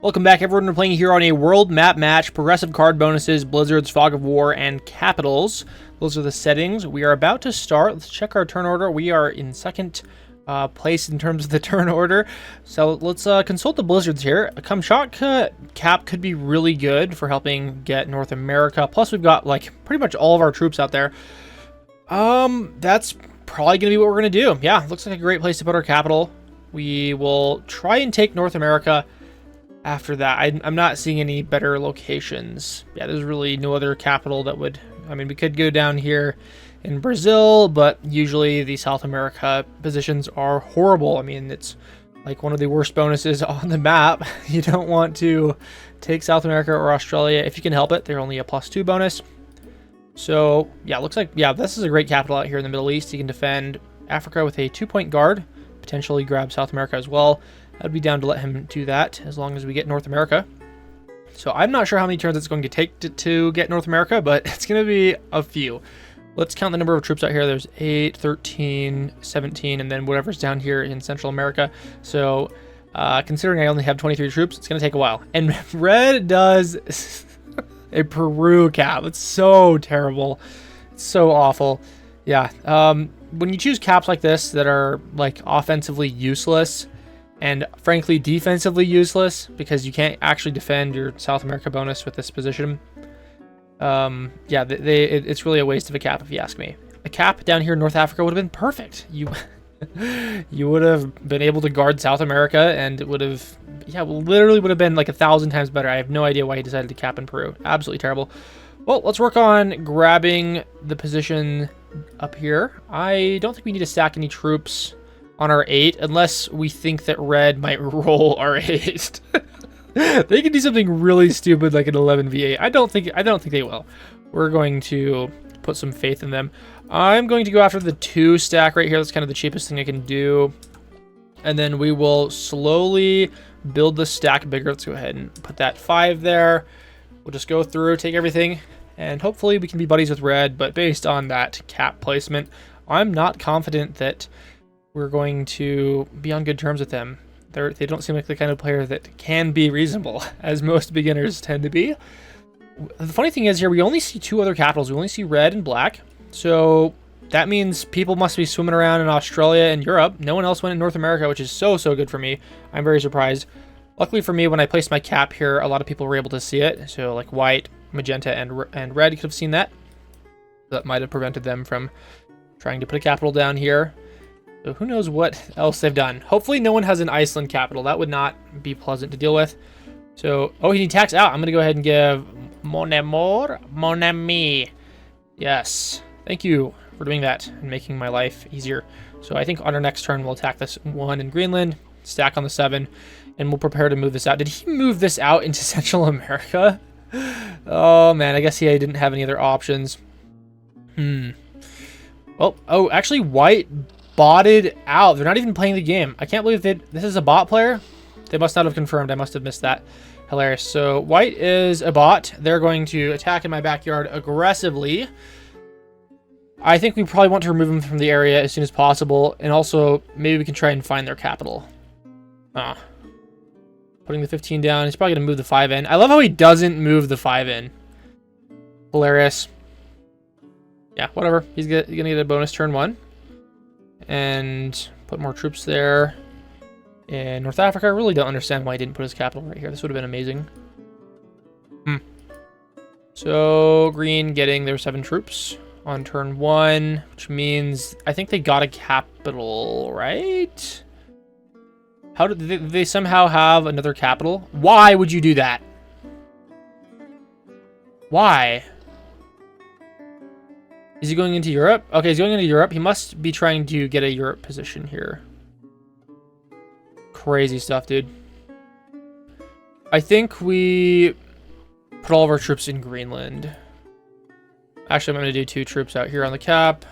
Welcome back, everyone. We're playing here on a world map match, progressive card bonuses, blizzards, fog of war, and capitals. Those are the settings. We are about to start. Let's check our turn order. We are in second place in terms of the turn order. So let's consult the blizzards here. A Kamchatka cap could be really good for helping get North America. Plus, we've got like pretty much all of our troops out there. That's probably going to be what we're going to do. Yeah, looks like a great place to put our capital. We will try and take North America. After that, I'm not seeing any better locations. Yeah, there's really no other capital that would... I mean, we could go down here in Brazil, but usually the South America positions are horrible. I mean, it's like one of the worst bonuses on the map. You don't want to take South America or Australia if you can help it. They're only a +2 bonus. So, yeah, looks like... Yeah, this is a great capital out here in the Middle East. You can defend Africa with a 2-point guard. Potentially grab South America as well. I'd be down to let him do that as long as we get North America. So I'm not sure how many turns it's going to take to get North America, but it's going to be a few. Let's count the number of troops out here. There's 8, 13, 17, and then whatever's down here in Central America. So considering I only have 23 troops, it's going to take a while. And Red does a Peru cap. It's so terrible. It's so awful. Yeah. When you choose caps like this that are like offensively useless, and frankly, defensively useless, because you can't actually defend your South America bonus with this position. Yeah, it's really a waste of a cap, if you ask me. A cap down here in North Africa would have been perfect. You would have been able to guard South America, and it would have, yeah, literally would have been like 1,000 times better. I have no idea why he decided to cap in Peru. Absolutely terrible. Well, let's work on grabbing the position up here. I don't think we need to stack any troops on our 8, unless we think that Red might roll our 8. They can do something really stupid like an 11v8. I don't think they will. We're going to put some faith in them. I'm going to go after the 2 stack right here. That's kind of the cheapest thing I can do. And then we will slowly build the stack bigger. Let's go ahead and put that 5 there. We'll just go through, take everything, and hopefully we can be buddies with Red. But based on that cap placement, I'm not confident that we're going to be on good terms with them. They don't seem like the kind of player that can be reasonable, as most beginners tend to be. The funny thing is here, we only see 2 other capitals. We only see red and black. So that means people must be swimming around in Australia and Europe. No one else went in North America, which is so good for me. I'm very surprised. Luckily for me, when I placed my cap here, a lot of people were able to see it. So like white, magenta, and red could have seen that. That might have prevented them from trying to put a capital down here. So who knows what else they've done. Hopefully no one has an Iceland capital. That would not be pleasant to deal with. So, oh, he attacks out. I'm going to go ahead and give Mon Amour, Mon Ami. Yes. Thank you for doing that and making my life easier. So I think on our next turn, we'll attack this 1 in Greenland, stack on the 7, and we'll prepare to move this out. Did he move this out into Central America? Oh, man. I guess he didn't have any other options. Well, oh, actually, white botted out. They're not even playing the game. I can't believe this is a bot player. They must not have confirmed. I must have missed that. Hilarious. So white is a bot. They're going to attack in my backyard aggressively. I think we probably want to remove them from the area as soon as possible. And also, maybe we can try and find their capital. Putting the 15 down. He's probably going to move the 5 in. I love how he doesn't move the 5 in. Hilarious. Yeah, whatever. He's going to get a bonus turn 1. And put more troops there. In North Africa, I really don't understand why he didn't put his capital right here. This would have been amazing. So, green getting their 7 troops on turn 1, which means I think they got a capital, right? How did they somehow have another capital? Why would you do that? Why? Is he going into Europe? Okay, he's going into Europe. He must be trying to get a Europe position here. Crazy stuff, dude. I think we put all of our troops in Greenland. Actually, I'm going to do 2 troops out here on the cap.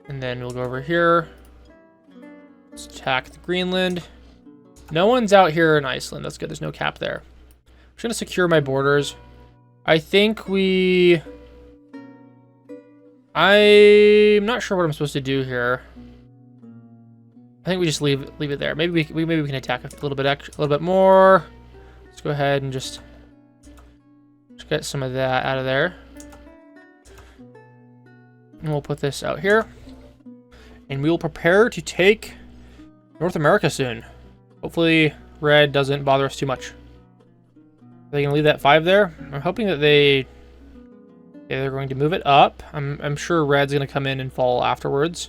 And then we'll go over here. Let's attack the Greenland. No one's out here in Iceland. That's good. There's no cap there. I'm just going to secure my borders. I think we... I'm not sure what I'm supposed to do here. I think we just leave it there. Maybe we can attack a little bit more. go ahead and just get some of that out of there. And we'll put this out here. And we will prepare to take North America soon. Hopefully red doesn't bother us too much. Are they going to leave that 5 there? I'm hoping that they're going to move it up. I'm sure red's going to come in and fall afterwards.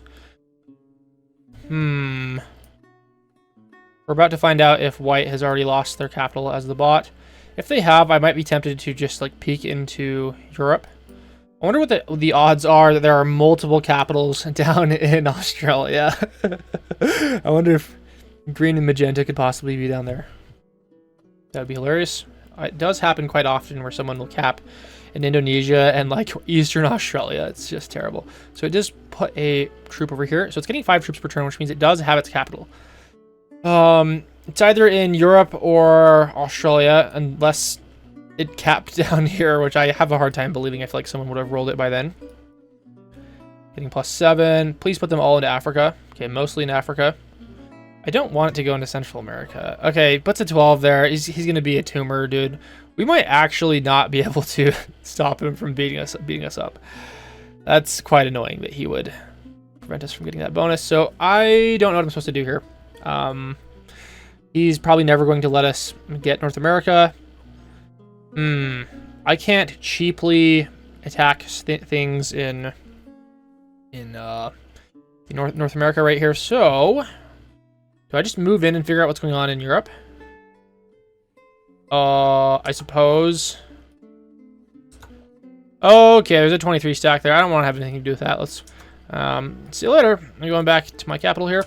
We're about to find out if white has already lost their capital as the bot. If they have, I might be tempted to just like peek into Europe. I wonder what the odds are that there are multiple capitals down in Australia. I wonder if green and magenta could possibly be down there. That would be hilarious. It does happen quite often where someone will cap in Indonesia and like Eastern Australia. It's just terrible. So it does put a troop over here. So it's getting 5 troops per turn, which means it does have its capital. It's either in Europe or Australia, unless it capped down here, which I have a hard time believing. I feel like someone would have rolled it by then. Getting +7. Please put them all into Africa. Okay, mostly in Africa. I don't want it to go into Central America. Okay, puts a 12 there. He's going to be a tumor, dude. We might actually not be able to stop him from beating us up. That's quite annoying that he would prevent us from getting that bonus. So I don't know what I'm supposed to do here. He's probably never going to let us get North America. I can't cheaply attack things in North America right here. So do I just move in and figure out what's going on in Europe? I suppose. Okay, there's a 23 stack there. I don't want to have anything to do with that. Let's see you later. I'm going back to my capital here.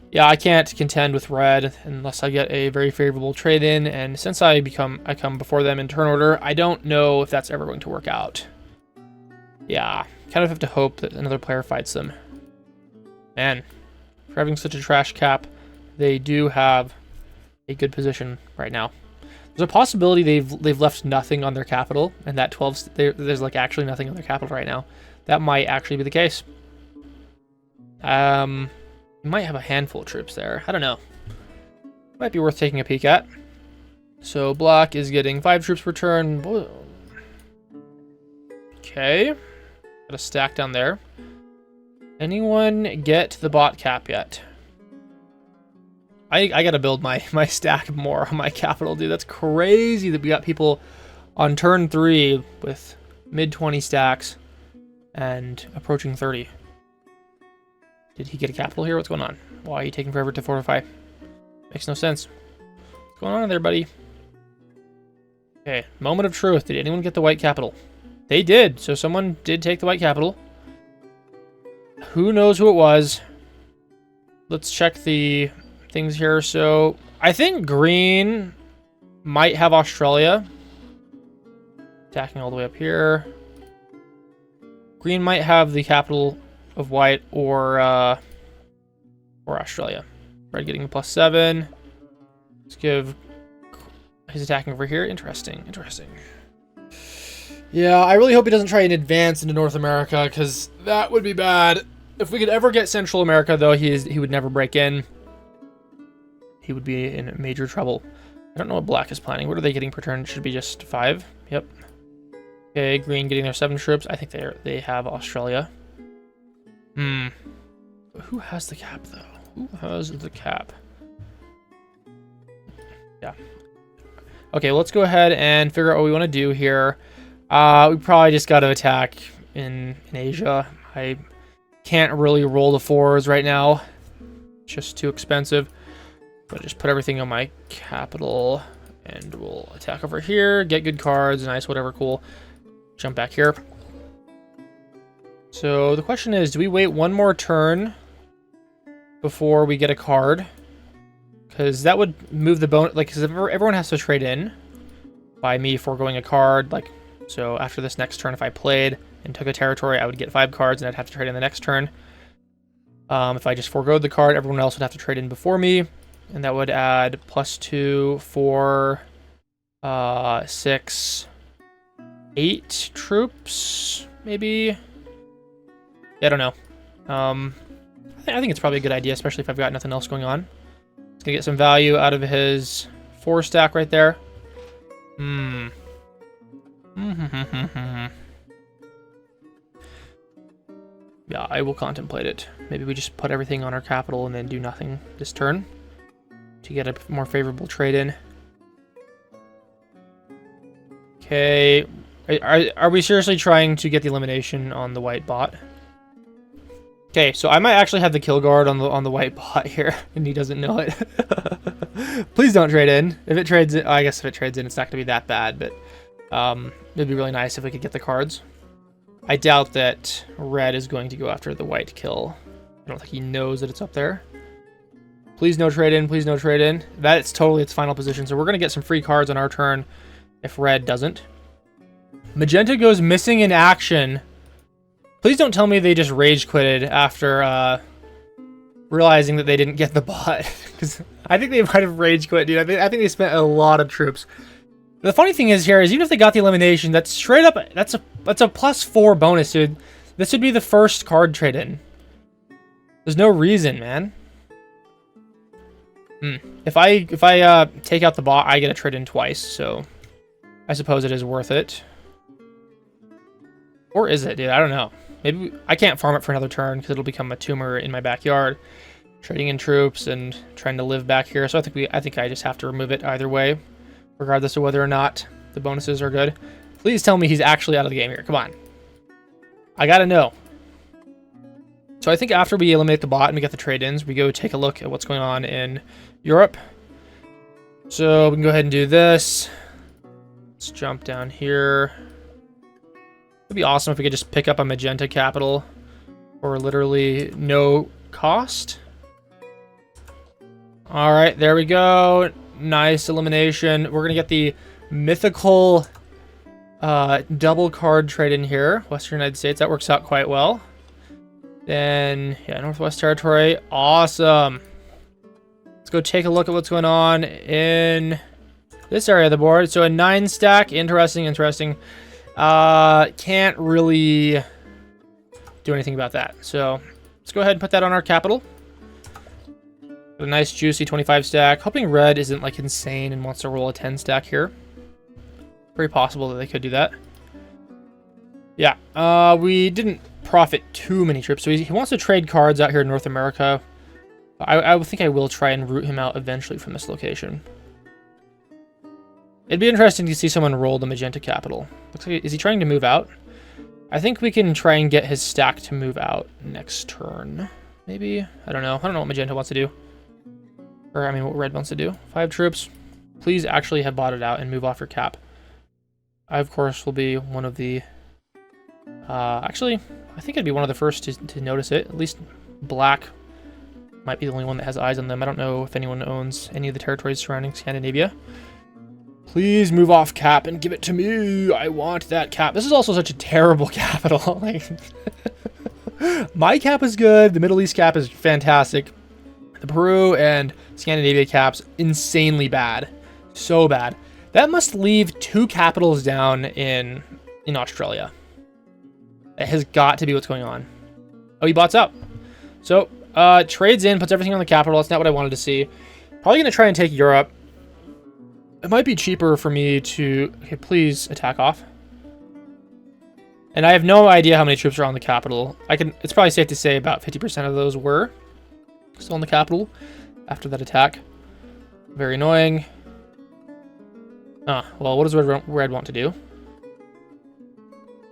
Yeah, I can't contend with red unless I get a very favorable trade in, and since I come before them in turn order, I don't know if that's ever going to work out. Yeah, kind of have to hope that another player fights them. Man, for having such a trash cap, they do have a good position right now. There's a possibility they've left nothing on their capital, and that 12 there's like actually nothing on their capital right now. That might actually be the case. Might have a handful of troops there. I don't know. Might be worth taking a peek at. So black is getting 5 troops per turn. Okay. Got a stack down there. Anyone get the bot cap yet? I gotta build my stack more on my capital, dude. That's crazy that we got people on turn 3 with mid-20 stacks and approaching 30. Did he get a capital here? What's going on? Why are you taking forever to fortify? Makes no sense. What's going on there, buddy? Okay, moment of truth. Did anyone get the white capital? They did. So someone did take the white capital. Who knows who it was? Let's check the things here. So I think green might have Australia. Attacking all the way up here. Green might have the capital of white or Australia. Red getting a +7. Let's give his attacking over here. Interesting. Yeah, I really hope he doesn't try and advance into North America, because that would be bad. If we could ever get Central America, though, he would never break in. He would be in major trouble. I don't know what black is planning. What are they getting per turn? It should be just 5. Yep. Okay, green getting their 7 troops. I think they have Australia. Who has the cap, though? Who has the cap? Yeah. Okay, let's go ahead and figure out what we want to do here. We probably just got to attack in Asia. I can't really roll the 4s right now. It's just too expensive. But just put everything on my capital, and we'll attack over here, get good cards, nice, whatever, cool. Jump back here. So the question is, do we wait one more turn before we get a card? Because that would move the bonus, like, because everyone has to trade in by me foregoing a card. Like, so after this next turn, if I played and took a territory, I would get 5 cards, and I'd have to trade in the next turn. If I just foregoed the card, everyone else would have to trade in before me, and that would add +2, 4, 6, 8 troops, maybe. Yeah, I don't know. I think it's probably a good idea, especially if I've got nothing else going on. He's gonna get some value out of his 4 stack right there. Yeah, I will contemplate it. Maybe we just put everything on our capital and then do nothing this turn to get a more favorable trade in. Okay, are we seriously trying to get the elimination on the white bot? Okay, so I might actually have the kill guard on the white bot here, and he doesn't know it. Please don't trade in. If it trades in, I guess if it trades in, it's not going to be that bad, but it'd be really nice if we could get the cards. I doubt that red is going to go after the white kill. I don't think he knows that it's up there. Please no trade in. Please no trade in. That's totally its final position. So we're going to get some free cards on our turn if red doesn't. Magenta goes missing in action. Please don't tell me they just rage quitted after realizing that they didn't get the bot. Because I think they might have rage quit, dude. I think they spent a lot of troops. The funny thing is here is even if they got the elimination, that's straight up, that's a +4 bonus, dude. This would be the first card trade in. There's no reason, man. If I take out the bot, I get a trade in twice, so I suppose it is worth it. Or is it, dude? I don't know. Maybe I can't farm it for another turn because it'll become a tumor in my backyard. Trading in troops and trying to live back here, so I think I just have to remove it either way, regardless of whether or not the bonuses are good. Please tell me he's actually out of the game here. Come on. I gotta know. So I think after we eliminate the bot and we get the trade-ins, we go take a look at what's going on in Europe. So we can go ahead and do this. Let's jump down here. It'd be awesome if we could just pick up a magenta capital for literally no cost. All right, there we go. Nice elimination. We're going to get the mythical double card trade in here. Western United States. That works out quite well. Then, yeah, Northwest Territory. Awesome. Let's go take a look at what's going on in this area of the board. So a 9 stack. Interesting, interesting. Can't really do anything about that. So let's go ahead and put that on our capital. A nice juicy 25 stack. Hoping red isn't like insane and wants to roll a 10 stack here. Very possible that they could do that. Yeah, we didn't profit too many trips. So he wants to trade cards out here in North America. I think I will try and root him out eventually from this location. It'd be interesting to see someone roll the magenta capital. Looks like, is he trying to move out? I think we can try and get his stack to move out next turn. Maybe? I don't know. I don't know what magenta wants to do. Or, I mean, what red wants to do. 5 troops. Please actually have bought it out and move off your cap. I, of course, will be one of the... actually, I think I'd be one of the first to notice it. At least black might be the only one that has eyes on them. I don't know if anyone owns any of the territories surrounding Scandinavia. Please move off cap and give it to me. I want that cap. This is also such a terrible capital. Like, my cap is good. The Middle East cap is fantastic. The Peru and Scandinavia caps, insanely bad. So bad. That must leave 2 capitals down in Australia. It has got to be what's going on. Oh, he bots up. So, trades in, puts everything on the capital. That's not what I wanted to see. Probably going to try and take Europe. It might be cheaper for me to... Okay, please attack off. And I have no idea how many troops are on the capital. It's probably safe to say about 50% of those were still on the capital after that attack. Very annoying. Well, what does red want to do?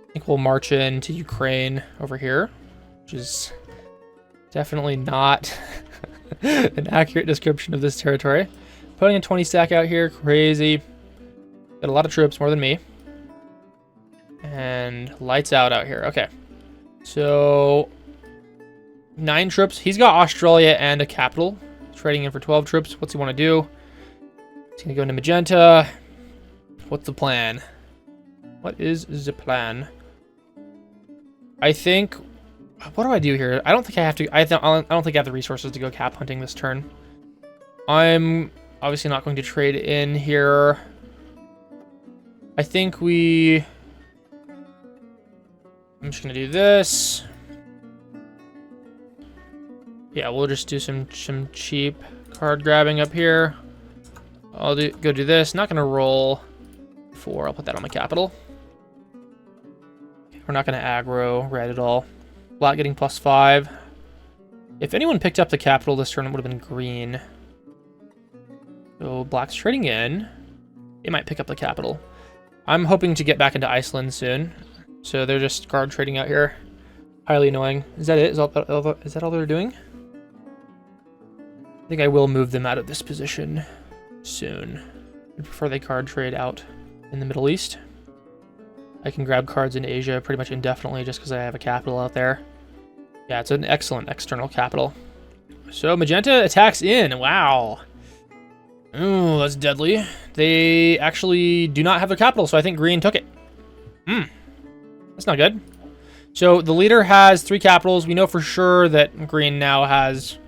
I think we'll march into Ukraine over here, which is definitely not an accurate description of this territory. Putting a 20 stack out here, crazy. Got a lot of troops, more than me. And lights out here. Okay. So 9 troops. He's got Australia and a capital. Trading in for 12 troops. What's he want to do? He's going to go into magenta. What's the plan? What is the plan? I think... What do I do here? I don't think I have to... I don't think I have the resources to go cap hunting this turn. I'm obviously not going to trade in here. I think we... I'm just going to do this. Yeah, we'll just do some cheap card grabbing up here. I'll go do this. Not going to roll 4. I'll put that on my capital. We're not going to aggro red at all. Black getting +5. If anyone picked up the capital this turn, it would have been green. So black's trading in. It might pick up the capital. I'm hoping to get back into Iceland soon. So they're just guard trading out here. Highly annoying. Is that it? Is that all they're doing? I think I will move them out of this position soon. I prefer they card trade out in the Middle East. I can grab cards in Asia pretty much indefinitely just because I have a capital out there. Yeah, it's an excellent external capital. So magenta attacks in. Wow. Ooh, that's deadly. They actually do not have their capital, so I think green took it. That's not good. So the leader has 3 capitals. We know for sure that green now has...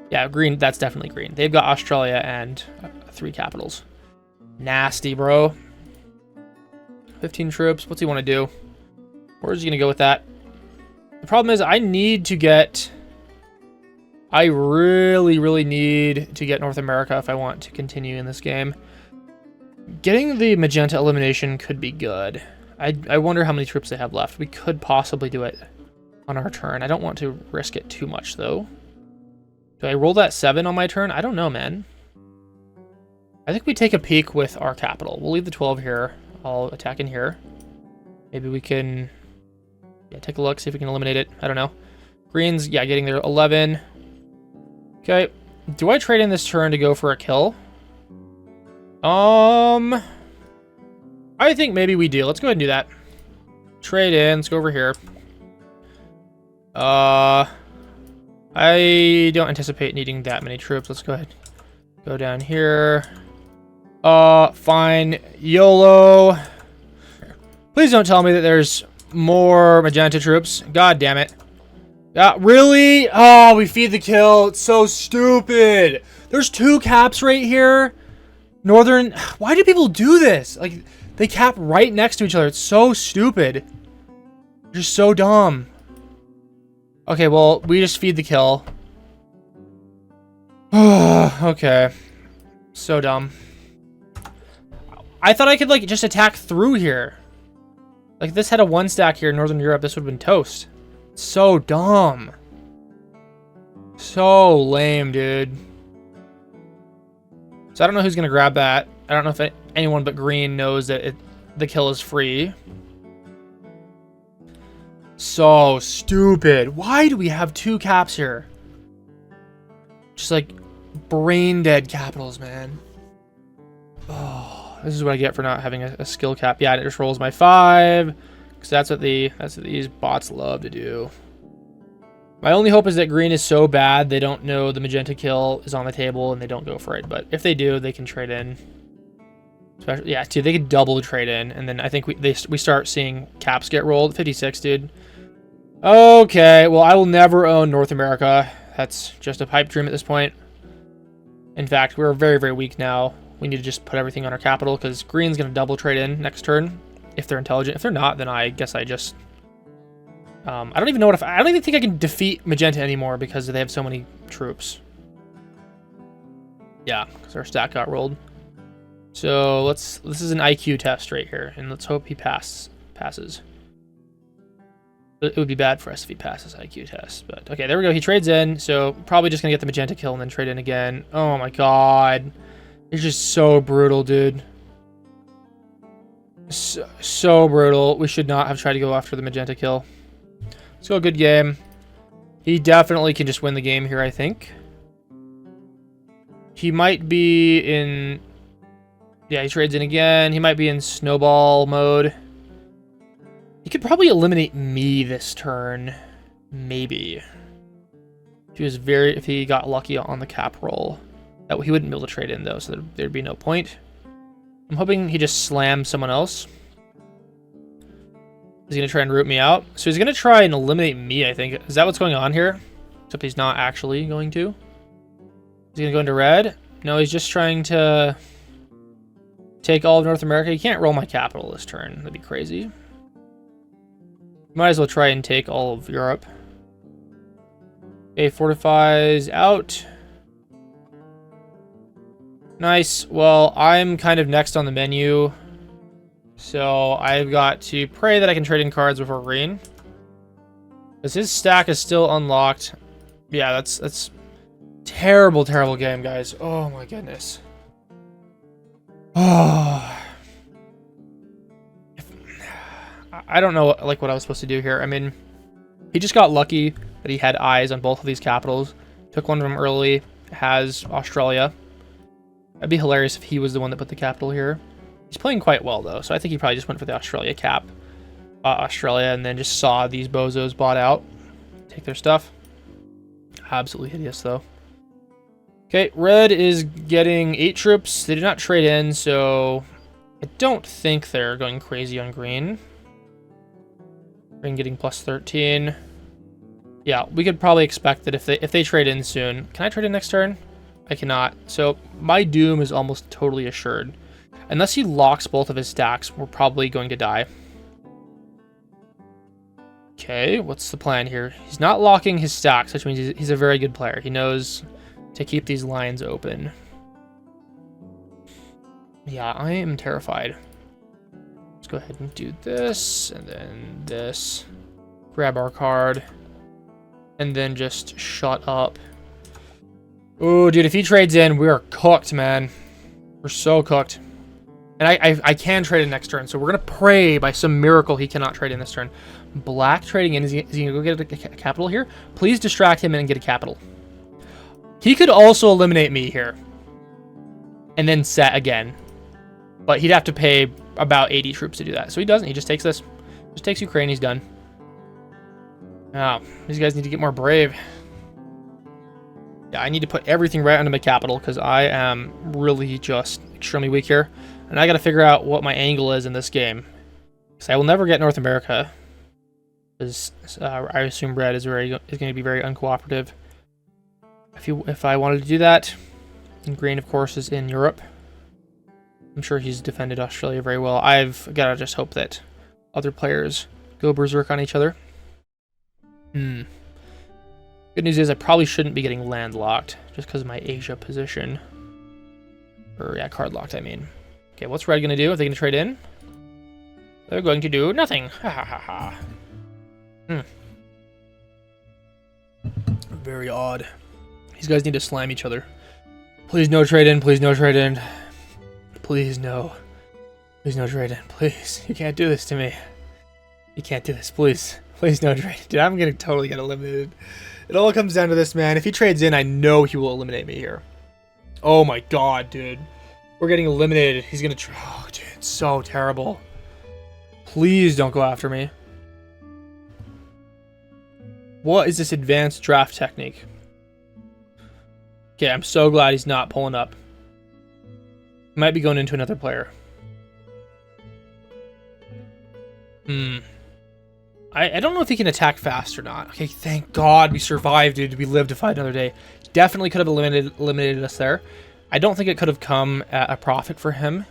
Yeah, green, that's definitely green. They've got Australia and 3 capitals. Nasty, bro. 15 troops. What's he want to do? Where's he going to go with that? The problem is I need to get... I really, really need to get North America if I want to continue in this game. Getting the magenta elimination could be good. I wonder how many troops they have left. We could possibly do it on our turn. I don't want to risk it too much, though. Do I roll that 7 on my turn? I don't know, man. I think we take a peek with our capital. We'll leave the 12 here. I'll attack in here. Maybe we can... Yeah, take a look, see if we can eliminate it. I don't know. Green's, yeah, getting there 11. Okay. Do I trade in this turn to go for a kill? I think maybe we do. Let's go ahead and do that. Trade in. Let's go over here. I don't anticipate needing that many troops. Let's go ahead. Go down here. Fine. YOLO. Please don't tell me that there's more magenta troops. God damn it. Really? Oh, we feed the kill. It's so stupid. There's 2 caps right here. Northern. Why do people do this? Like, they cap right next to each other. It's so stupid. They're so dumb. Okay, well, we just feed the kill. Okay. So dumb. I thought I could, like, just attack through here. Like, if this had a 1 stack here in Northern Europe, this would have been toast. So dumb. So lame, dude. So I don't know who's going to grab that. I don't know if anyone but green knows that the kill is free. So stupid. Why do we have 2 caps here? Just like brain dead capitals, man. Oh, this is what I get for not having a skill cap. Yeah, it just rolls my 5. Because that's what these bots love to do. My only hope is that green is so bad they don't know the magenta kill is on the table and they don't go for it. But if they do, they can trade in. Especially, yeah, dude, they could double trade in, and then I think we start seeing caps get rolled. 56, dude. Okay, well, I will never own North America. That's just a pipe dream at this point. In fact, we're very, very weak now. We need to just put everything on our capital because green's going to double trade in next turn if they're intelligent. If they're not, then I guess I just... I don't even know what I don't even think I can defeat magenta anymore because they have so many troops. Yeah, because our stack got rolled. So this is an IQ test right here, and let's hope he passes. It would be bad for us if he passes IQ test, but okay, there we go. He trades in, so probably just gonna get the magenta kill and then trade in again. Oh my god, it's just so brutal, dude. So brutal. We should not have tried to go after the magenta kill. Let's go, good game. He definitely can just win the game here, I think. He might be in... Yeah, he trades in again. He might be in snowball mode. He could probably eliminate me this turn. Maybe. If he got lucky on the cap roll. He wouldn't be able to trade in, though, so there'd be no point. I'm hoping he just slams someone else. He's going to try and root me out. So he's going to try and eliminate me, I think. Is that what's going on here? Except he's not actually going to. He's going to go into red. No, he's just trying to take all of North America. He can't roll my capital this turn. That'd be crazy. Might as well try and take all of Europe. Okay, fortifies out. Nice. Well, I'm kind of next on the menu. So I've got to pray that I can trade in cards before green. Because his stack is still unlocked. Yeah, that's terrible, terrible game, guys. Oh my goodness. Oh. I don't know like what I was supposed to do here. I mean, he just got lucky that he had eyes on both of these capitals. Took one of them early. Has Australia. That'd be hilarious if he was the one that put the capital here. He's playing quite well though, so I think he probably just went for the Australia cap. Australia, and then just saw these bozos bought out. Take their stuff. Absolutely hideous though. Okay, red is getting 8 troops. They did not trade in, so I don't think they're going crazy on green. Green getting plus 13. Yeah, we could probably expect that if they trade in soon. Can I trade in next turn? I cannot. So my doom is almost totally assured. Unless he locks both of his stacks, we're probably going to die. Okay, what's the plan here? He's not locking his stacks, which means he's a very good player. He knows to keep these lines open. Yeah, I am terrified. Let's go ahead and do this, and then this. Grab our card. And then just shut up. Oh, dude, if he trades in, we are cooked, man. We're so cooked. And I can trade in next turn, so we're going to pray by some miracle he cannot trade in this turn. Black trading in. Is he going to go get a capital here? Please distract him and get a capital. He could also eliminate me here. And then set again. But he'd have to pay about 80 troops to do that. So he doesn't. He just takes this. Just takes Ukraine. He's done. Now, these guys need to get more brave. Yeah, I need to put everything right under my capital because I am really just extremely weak here. And I got to figure out what my angle is in this game. Because I will never get North America. Because I assume red is going to be very uncooperative. If I wanted to do that, and green, of course, is in Europe. I'm sure he's defended Australia very well. I've got to just hope that other players go berserk on each other. Good news is I probably shouldn't be getting landlocked just because of my Asia position. Or, yeah, card locked, I mean. Okay, what's red going to do? Are they going to trade in? They're going to do nothing. Ha ha ha ha. Very odd. These guys need to slam each other. Please no trade in. Please no trade in. Please no. Please no trade in. Please. You can't do this to me. You can't do this. Please. Please no trade. Dude, I'm going to totally get eliminated. It all comes down to this, man. If he trades in, I know he will eliminate me here. Oh my god, dude. We're getting eliminated. He's going to... Oh, dude. It's so terrible. Please don't go after me. What is this advanced draft technique? Okay, I'm so glad he's not pulling up. He might be going into another player. I don't know if he can attack fast or not. Okay, thank God we survived, dude. We lived to fight another day. Definitely could have eliminated us there. I don't think it could have come at a profit for him.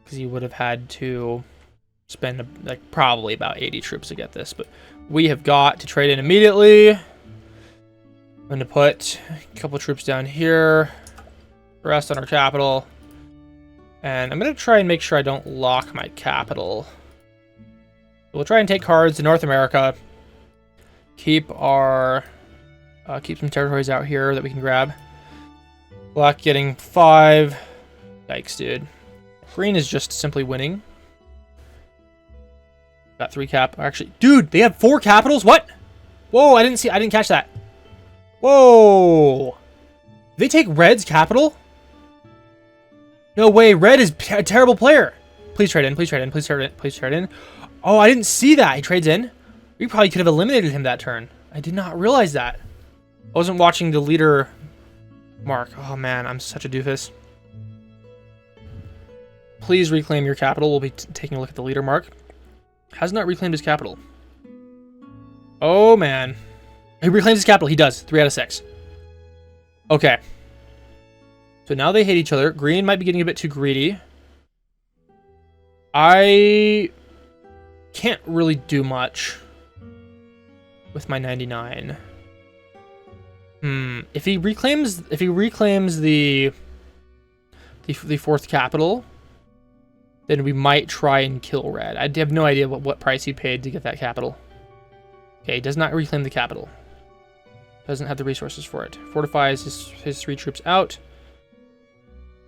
Because he would have had to spend like probably about 80 troops to get this. But we have got to trade in immediately. I'm going to put a couple troops down here. Rest on our capital. And I'm going to try and make sure I don't lock my capital. We'll try and take cards to North America. Keep our... keep some territories out here that we can grab. Black getting 5. Yikes, dude. Green is just simply winning. Got 3 cap. Actually, dude, they have 4 capitals? What? Whoa, I didn't catch that. Whoa. They take red's capital? No way, red is a terrible player. Please trade in, please trade in, please trade in, please trade in. Oh, I didn't see that. He trades in. We probably could have eliminated him that turn. I did not realize that. I wasn't watching the leader mark. Oh man, I'm such a doofus. Please reclaim your capital. We'll be taking a look at the leader mark. Has not reclaimed his capital. Oh man. He reclaims his capital. He does. 3 out of 6. Okay. So now they hate each other. Green might be getting a bit too greedy. I can't really do much with my 99. If he reclaims the the fourth capital, then we might try and kill red. I have no idea what price he paid to get that capital. Okay, does not reclaim the capital. Doesn't have the resources for it. Fortifies his 3 troops out.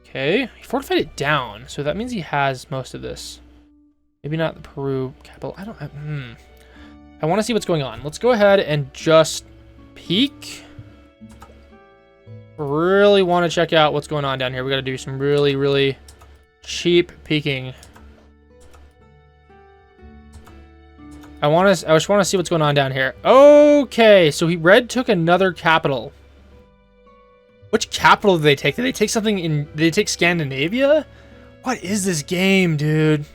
Okay, he fortified it down, so that means he has most of this. Maybe not the Peru capital. I want to see what's going on. Let's go ahead and just peek. Really want to check out what's going on down here. We got to do some really, really cheap peeking. I just want to see what's going on down here. Okay, so red took another capital. Which capital did they take? Did they take something in... Did they take Scandinavia? What is this game, dude?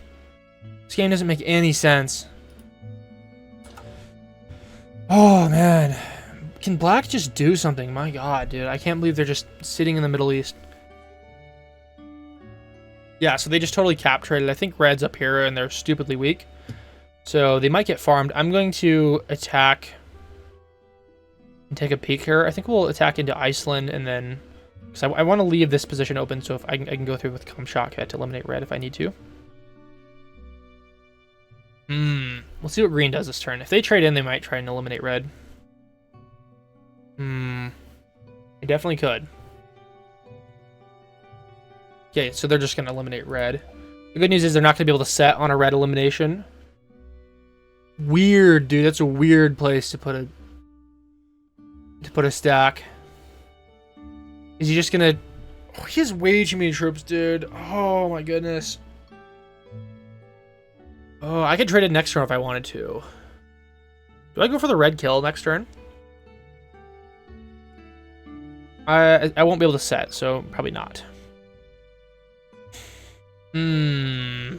This game doesn't make any sense. Oh, man. Can black just do something? My god, dude. I can't believe they're just sitting in the Middle East. Yeah, so they just totally cap traded. I think red's up here, and they're stupidly weak. So they might get farmed. I'm going to attack... and take a peek here. I think we'll attack into Iceland and then... because I want to leave this position open so if I can go through with Kamchatka to eliminate red if I need to. We'll see what green does this turn. If they trade in, they might try and eliminate red. They definitely could. Okay, so they're just going to eliminate red. The good news is they're not going to be able to set on a red elimination. Weird, dude. That's a weird place to put a stack. Is he just gonna... Oh, he has way too many troops, dude. Oh my goodness. Oh, I could trade it next turn if I wanted to. Do I go for the red kill next turn? I won't be able to set, so probably not. I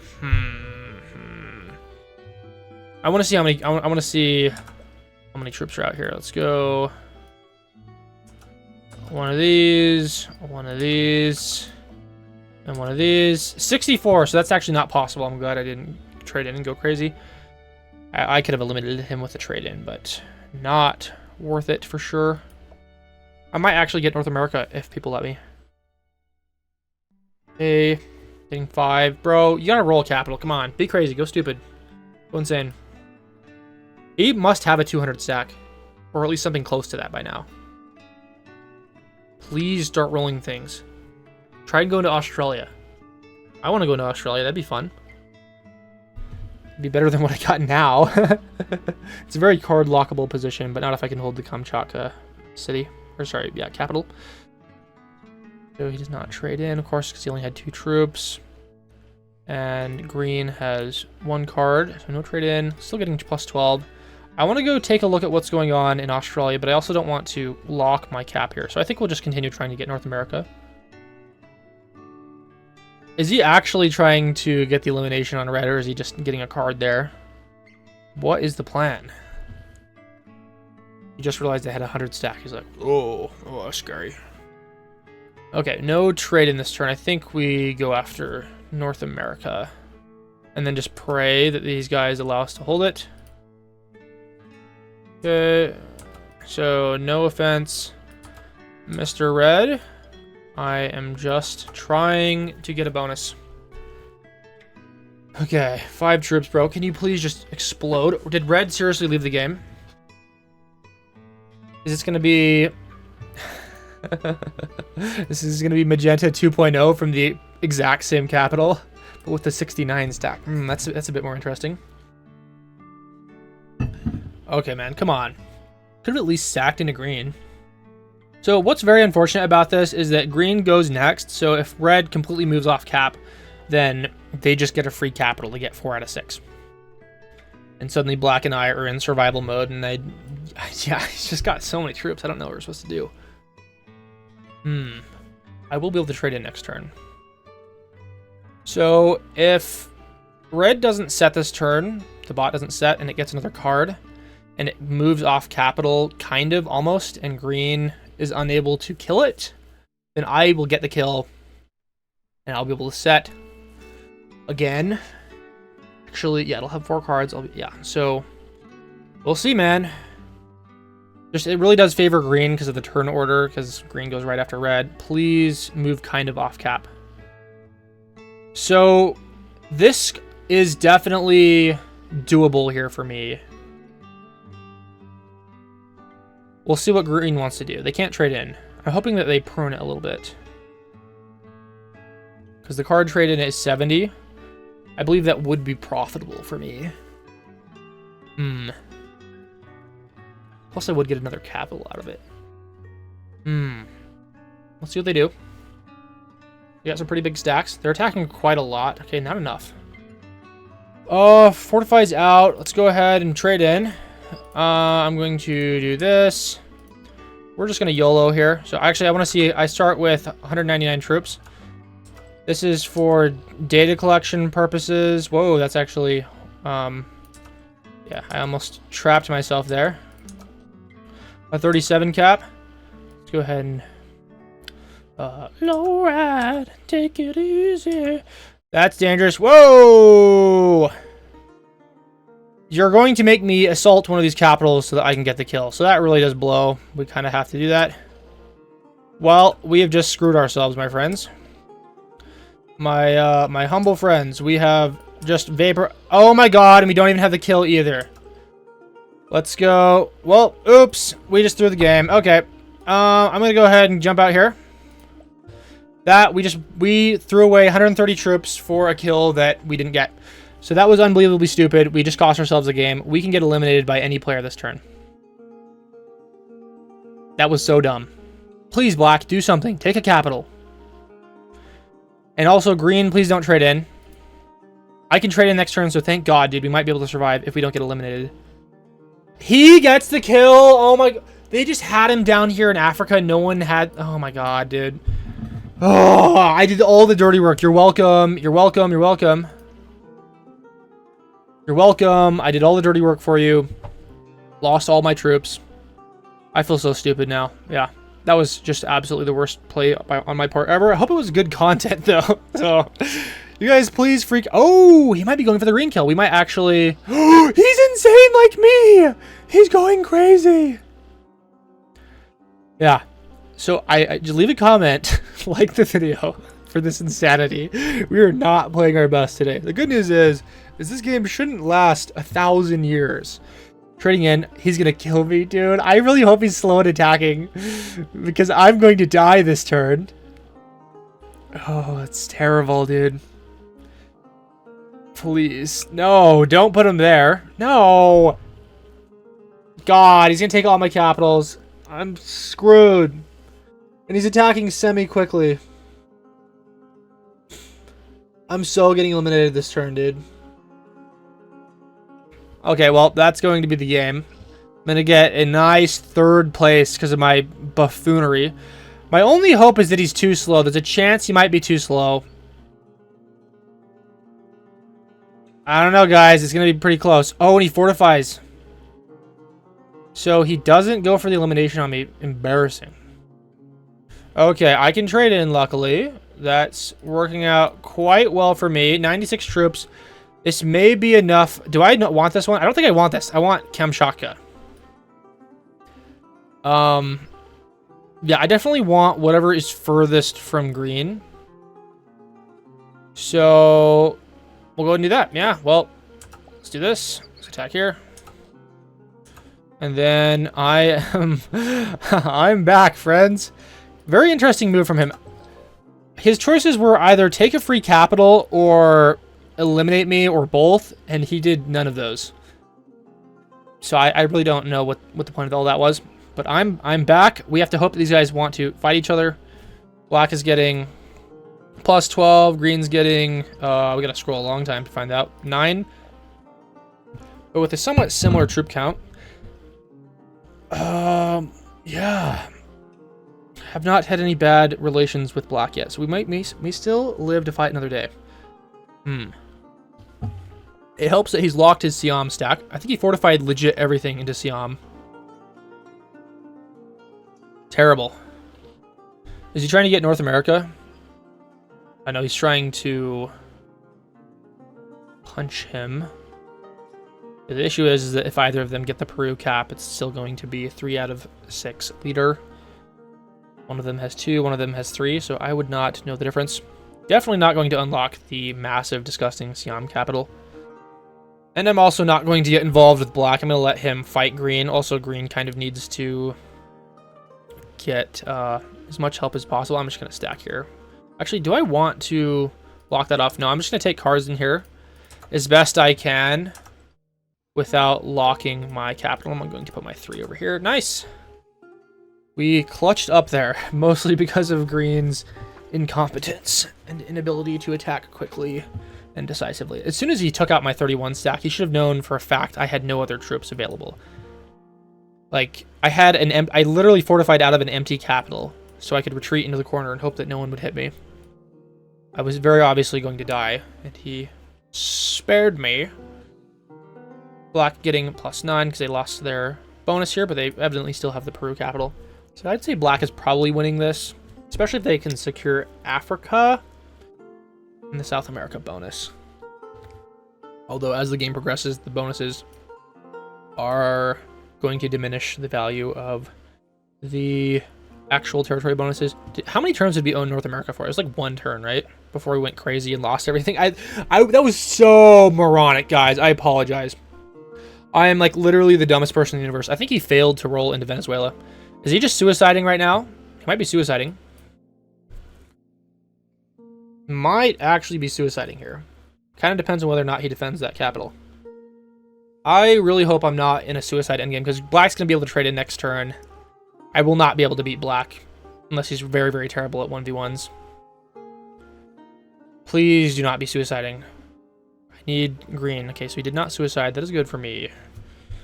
want to see how many... I want to see how many troops are out here. Let's go... one of these, and one of these. 64, so that's actually not possible. I'm glad I didn't trade in and go crazy. I could have eliminated him with a trade-in, but not worth it for sure. I might actually get North America if people let me. Hey, getting 5. Bro, you gotta roll capital. Come on, be crazy, go stupid. Go insane. He must have a 200 stack, or at least something close to that by now. Please start rolling things. Try and go into Australia. I want to go into Australia. That'd be fun. It'd be better than what I got now. It's a very card lockable position, but not if I can hold the Kamchatka city. Or sorry, yeah, capital. So he does not trade in, of course, because he only had 2 troops. And green has 1 card, so no trade in. Still getting plus 12. I want to go take a look at what's going on in Australia, but I also don't want to lock my cap here. So I think we'll just continue trying to get North America. Is he actually trying to get the elimination on red, or is he just getting a card there? What is the plan? He just realized they had 100 stack. He's like, oh, scary. Okay, no trade in this turn. I think we go after North America. And then just pray that these guys allow us to hold it. Okay, so no offense, Mr. Red. I am just trying to get a bonus. Okay, 5 troops, bro. Can you please just explode? Did Red seriously leave the game? Is this going to be... This is going to be Magenta 2.0 from the exact same capital, but with the 69 stack. That's a bit more interesting. Okay, man, come on. Could have at least sacked into green. So what's very unfortunate about this is that green goes next. So if red completely moves off cap, then they just get a free capital to get 4 out of 6. And suddenly black and I are in survival mode, and yeah, he's just got so many troops. I don't know what we're supposed to do. I will be able to trade in next turn. So if red doesn't set this turn, the bot doesn't set, and it gets another card, and it moves off capital, kind of, almost, and green is unable to kill it, then I will get the kill, and I'll be able to set again. Actually, yeah, it'll have 4 cards. Yeah, so we'll see, man. Just, it really does favor green because of the turn order, because green goes right after red. Please move kind of off cap. So this is definitely doable here for me. We'll see what green wants to do. They can't trade in. I'm hoping that they prune it a little bit. Because the card trade in is 70. I believe that would be profitable for me. Plus I would get another capital out of it. Let's see what they do. They got some pretty big stacks. They're attacking quite a lot. Okay, not enough. Fortifies out. Let's go ahead and trade in. I'm going to do this. We're just going to YOLO here. So actually, I want to see... I start with 199 troops. This is for data collection purposes. Whoa, that's actually... yeah, I almost trapped myself there. A 37 cap. Let's go ahead and... low ride. Take it easy. That's dangerous. Whoa! You're going to make me assault one of these capitals so that I can get the kill. So that really does blow. We kind of have to do that. Well, we have just screwed ourselves, my friends. My humble friends. We have just vapor... Oh my god, and we don't even have the kill either. Let's go. Well, oops. We just threw the game. Okay. I'm going to go ahead and jump out here. We threw away 130 troops for a kill that we didn't get. So that was unbelievably stupid. We just cost ourselves a game. We can get eliminated by any player this turn. That was so dumb. Please, black, do something. Take a capital. And also, green, please don't trade in. I can trade in next turn, so thank God, dude. We might be able to survive if we don't get eliminated. He gets the kill. Oh my... They just had him down here in Africa. No one had... Oh my God, dude. Oh, I did all the dirty work. You're welcome. You're welcome. You're welcome. You're welcome. I did all the dirty work for you. Lost all my troops. I feel so stupid now. Yeah. That was just absolutely the worst play on my part ever. I hope it was good content, though. So, you guys please freak... Oh, he might be going for the green kill. We might actually... He's insane like me! He's going crazy! Yeah. So, I just leave a comment, like the video for this insanity. We are not playing our best today. The good news is this game shouldn't last 1,000 years. Trading in, he's gonna kill me, dude. I really hope he's slow at attacking because I'm going to die this turn. Oh, it's terrible, dude. Please. No, don't put him there. No. God, he's gonna take all my capitals. I'm screwed. And he's attacking semi-quickly. I'm so getting eliminated this turn, dude. Okay, well, that's going to be the game. I'm going to get a nice third place because of my buffoonery. My only hope is that he's too slow. There's a chance he might be too slow. I don't know, guys. It's going to be pretty close. Oh, and he fortifies. So he doesn't go for the elimination on me. Embarrassing. Okay, I can trade in, luckily. That's working out quite well for me. 96 troops. This may be enough. Do I not want this one? I don't think I want this. I want Kamchatka. Yeah, I definitely want whatever is furthest from green. So, we'll go and do that. Yeah, well, let's do this. Let's attack here. And then I am... I'm back, friends. Very interesting move from him. His choices were either take a free capital or... eliminate me or both, and he did none of those. So I really don't know what the point of all that was. But I'm back. We have to hope that these guys want to fight each other. Black is getting plus 12. Green's getting... we gotta scroll a long time to find out. 9. But with a somewhat similar troop count. Yeah. Have not had any bad relations with Black yet. So we may still live to fight another day. It helps that he's locked his Siam stack. I think he fortified legit everything into Siam. Terrible. Is he trying to get North America? I know he's trying to punch him. The issue is that if either of them get the Peru cap, it's still going to be 3 out of 6 leader. One of them has 2, one of them has 3, so I would not know the difference. Definitely not going to unlock the massive, disgusting Siam capital. And I'm also not going to get involved with black. I'm going to let him fight green. Also, green kind of needs to get as much help as possible. I'm just going to stack here. Actually, do I want to block that off? No, I'm just going to take cards in here as best I can without locking my capital. I'm going to put my 3 over here. Nice. We clutched up there, mostly because of green's incompetence and inability to attack quickly and decisively. As soon as he took out my 31 stack, he should have known for a fact I had no other troops available. Like, I literally fortified out of an empty capital so I could retreat into the corner and hope that no one would hit me. I was very obviously going to die, and he spared me. Black getting +9 because they lost their bonus here, but they evidently still have the Peru capital. So I'd say black is probably winning this, especially if they can secure Africa and the South America bonus. Although as the game progresses, the bonuses are going to diminish the value of the actual territory bonuses. How many turns did we own North America for? It was like 1 turn, right? Before we went crazy and lost everything. That was so moronic, guys. I apologize. I am like literally the dumbest person in the universe. I think he failed to roll into Venezuela. Is he just suiciding right now? He might be suiciding. Might actually be suiciding here. Kind of depends on whether or not he defends that capital. I really hope I'm not in a suicide endgame because black's going to be able to trade in next turn. I will not be able to beat black unless he's very, very terrible at 1v1s. Please do not be suiciding. I need green. Okay, so he did not suicide. That is good for me.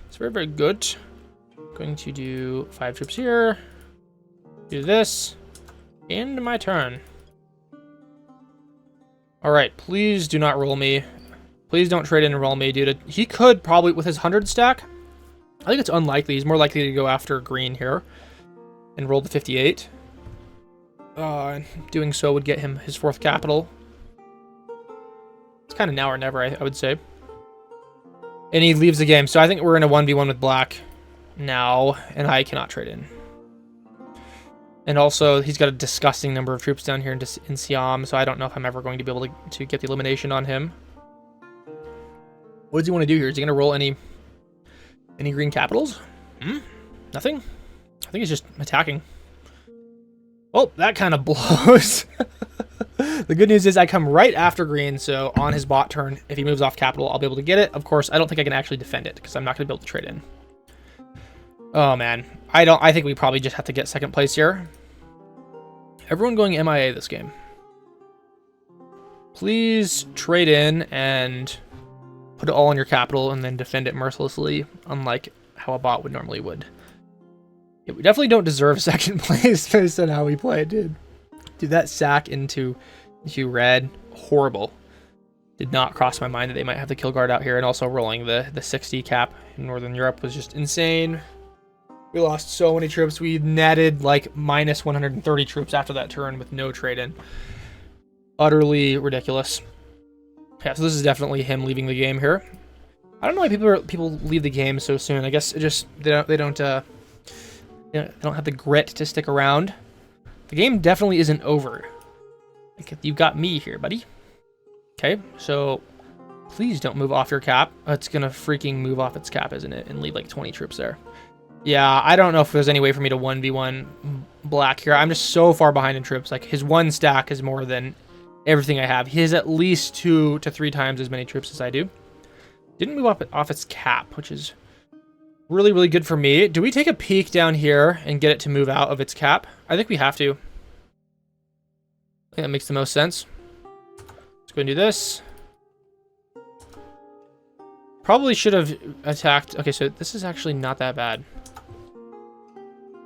It's very, very good. Going to do 5 troops here. Do this. End my turn. Alright, please do not roll me. Please don't trade in and roll me, dude. He could probably, with his 100 stack, I think it's unlikely. He's more likely to go after green here and roll the 58. Doing so would get him his 4th capital. It's kind of now or never, I would say. And he leaves the game. So I think we're in a 1v1 with black now, and I cannot trade in. And also, he's got a disgusting number of troops down here in Siam, so I don't know if I'm ever going to be able to get the elimination on him. What does he want to do here? Is he going to roll any green capitals? Nothing? I think he's just attacking. Well, that kind of blows. The good news is I come right after green, so on his bot turn, if he moves off capital, I'll be able to get it. Of course, I don't think I can actually defend it, because I'm not going to be able to trade in. Oh, man. I think we probably just have to get 2nd place here. Everyone going MIA this game. Please trade in and put it all on your capital and then defend it mercilessly, unlike how a bot would. Yeah, we definitely don't deserve 2nd place based on how we play it, dude. Dude, that sack into red, horrible. Did not cross my mind that they might have the kill guard out here, and also rolling the 60 cap in Northern Europe was just insane. We lost so many troops. We netted like minus 130 troops after that turn with no trade-in. Utterly ridiculous. Yeah, so this is definitely him leaving the game here. I don't know why people leave the game so soon. I guess it just they don't have the grit to stick around. The game definitely isn't over. Like, you've got me here, buddy. Okay, so please don't move off your cap. It's gonna freaking move off its cap, isn't it? And leave like 20 troops there. Yeah, I don't know if there's any way for me to 1v1 black here. I'm just so far behind in troops. Like, his 1 stack is more than everything I have. He has at least 2 to 3 times as many troops as I do. Didn't move off its cap, which is really, really good for me. Do we take a peek down here and get it to move out of its cap? I think we have to. I think that makes the most sense. Let's go and do this. Probably should have attacked. Okay, so this is actually not that bad.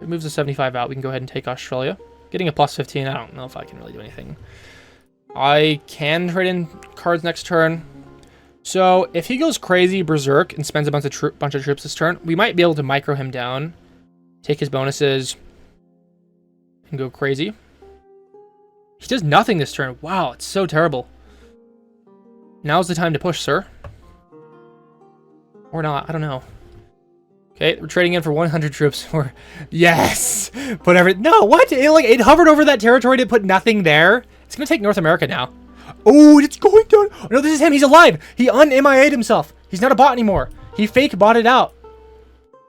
It moves the 75 out. We can go ahead and take Australia. Getting a plus 15, I don't know if I can really do anything. I can trade in cards next turn. So if he goes crazy berserk and spends a bunch of troops this turn, we might be able to micro him down, take his bonuses, and go crazy. He does nothing this turn. Wow, it's so terrible. Now's the time to push, sir. Or not, I don't know. Okay, we're trading in for 100 troops. Yes! Put every... No, what? It hovered over that territory to put nothing there? He's going to take North America now. Oh, it's going down. Oh, no, this is him. He's alive. He un-MIA'd himself. He's not a bot anymore. He fake botted out.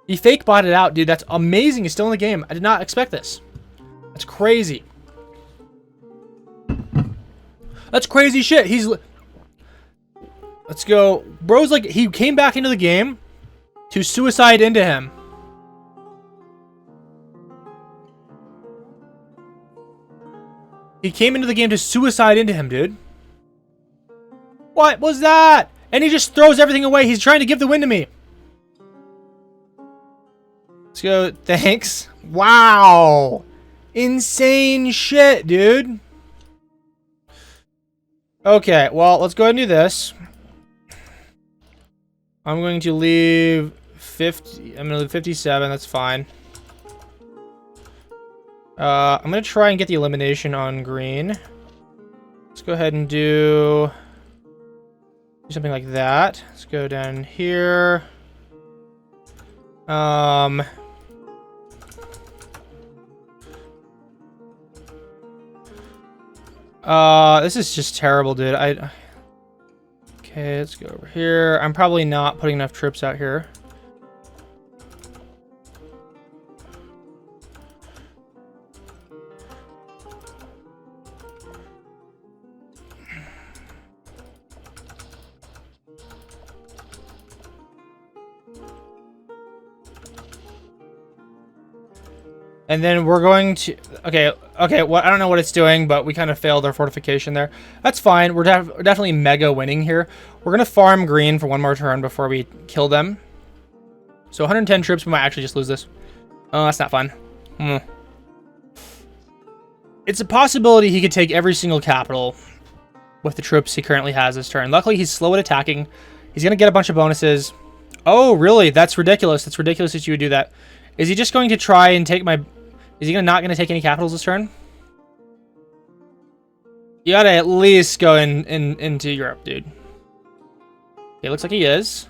He fake botted out, dude. That's amazing. He's still in the game. I did not expect this. That's crazy. That's crazy shit. He's... Let's go. Bro's like, he came back into the game to suicide into him. He came into the game to suicide into him, dude. What was that? And he just throws everything away. He's trying to give the win to me. Let's go. Thanks. Wow. Insane shit, dude. Okay, well, let's go ahead and do this. I'm going to leave 50. I'm going to leave 57. That's fine. I'm going to try and get the elimination on green. Let's go ahead and do something like that. Let's go down here. This is just terrible, dude. Okay, let's go over here. I'm probably not putting enough troops out here. And then we're going to... Okay, well, I don't know what it's doing, but we kind of failed our fortification there. That's fine. We're definitely mega winning here. We're going to farm green for one more turn before we kill them. So 110 troops, we might actually just lose this. Oh, that's not fun. It's a possibility he could take every single capital with the troops he currently has this turn. Luckily, he's slow at attacking. He's going to get a bunch of bonuses. Oh, really? That's ridiculous. That's ridiculous that you would do that. Is he just going to try and take my... Is he not going to take any capitals this turn? You gotta at least go into Europe, dude. Okay, looks like he is.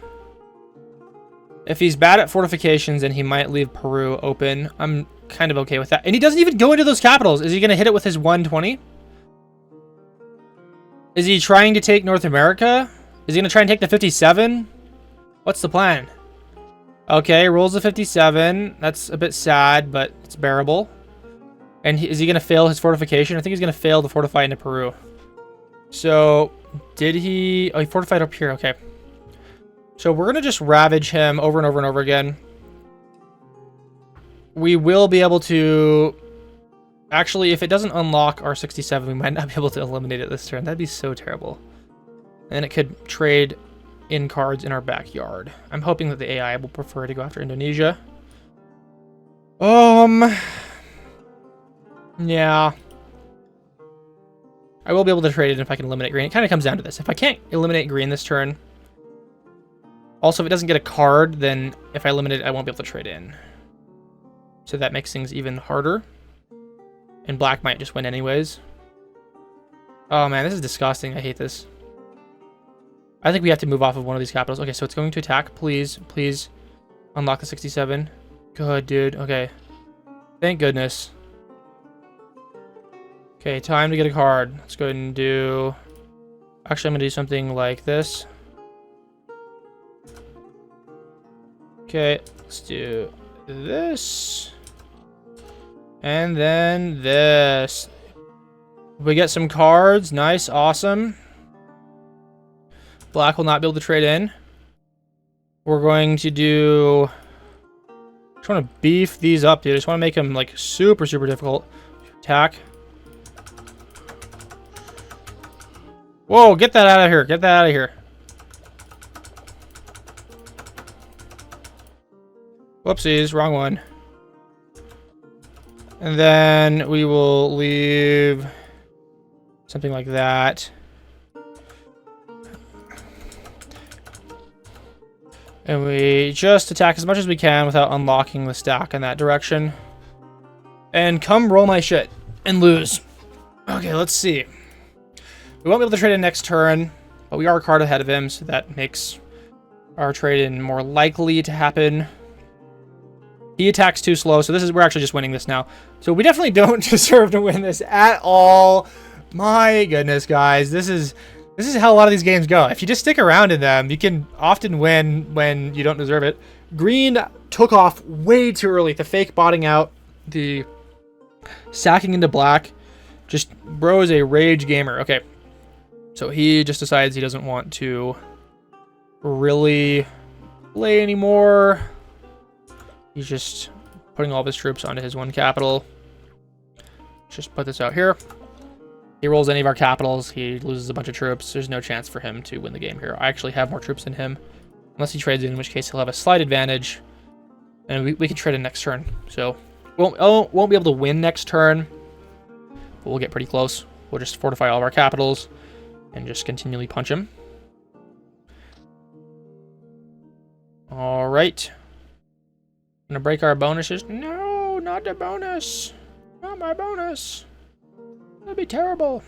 If he's bad at fortifications, then he might leave Peru open. I'm kind of okay with that. And he doesn't even go into those capitals. Is he going to hit it with his 120? Is he trying to take North America? Is he going to try and take the 57? What's the plan? Okay, rolls the 57. That's a bit sad, but it's bearable. And is he going to fail his fortification? I think he's going to fail to fortify into Peru. So, did he... Oh, he fortified up here. Okay. So, we're going to just ravage him over and over and over again. We will be able to... Actually, if it doesn't unlock our 67, we might not be able to eliminate it this turn. That'd be so terrible. And it could trade in cards in our backyard. I'm hoping that the AI will prefer to go after Indonesia. Yeah. I will be able to trade it if I can eliminate green. It kind of comes down to this. If I can't eliminate green this turn... Also, if it doesn't get a card, then if I eliminate it, I won't be able to trade in. So that makes things even harder. And black might just win anyways. Oh man, this is disgusting. I hate this. I think we have to move off of one of these capitals. Okay, so it's going to attack. Please, please unlock the 67. Good, dude. Okay. Thank goodness. Okay, time to get a card. Let's go ahead and do... Actually, I'm going to do something like this. Okay, let's do this. And then this. We get some cards. Nice, awesome. Black will not be able to trade in. We're going to do... I just want to beef these up, dude. I just want to make them, like, super, super difficult. Attack. Whoa, get that out of here. Get that out of here. Whoopsies, wrong one. And then we will leave something like that. And we just attack as much as we can without unlocking the stack in that direction. And come roll my shit and lose. Okay, let's see. We won't be able to trade in next turn, but we are a card ahead of him, so that makes our trade-in more likely to happen. He attacks too slow, so we're actually just winning this now. So we definitely don't deserve to win this at all. My goodness, guys. This is how a lot of these games go. If you just stick around in them, you can often win when you don't deserve it. Green took off way too early. The fake botting out, the sacking into black. Just bro is a rage gamer. Okay. So he just decides he doesn't want to really play anymore. He's just putting all of his troops onto his one capital. Just put this out here. He rolls any of our capitals. He loses a bunch of troops. There's no chance for him to win the game here. I actually have more troops than him. Unless he trades in which case he'll have a slight advantage. And we can trade in next turn. So won't be able to win next turn. But we'll get pretty close. We'll just fortify all of our capitals. And just continually punch him. Alright. Gonna break our bonuses. No, not the bonus. Not my bonus. That'd be terrible.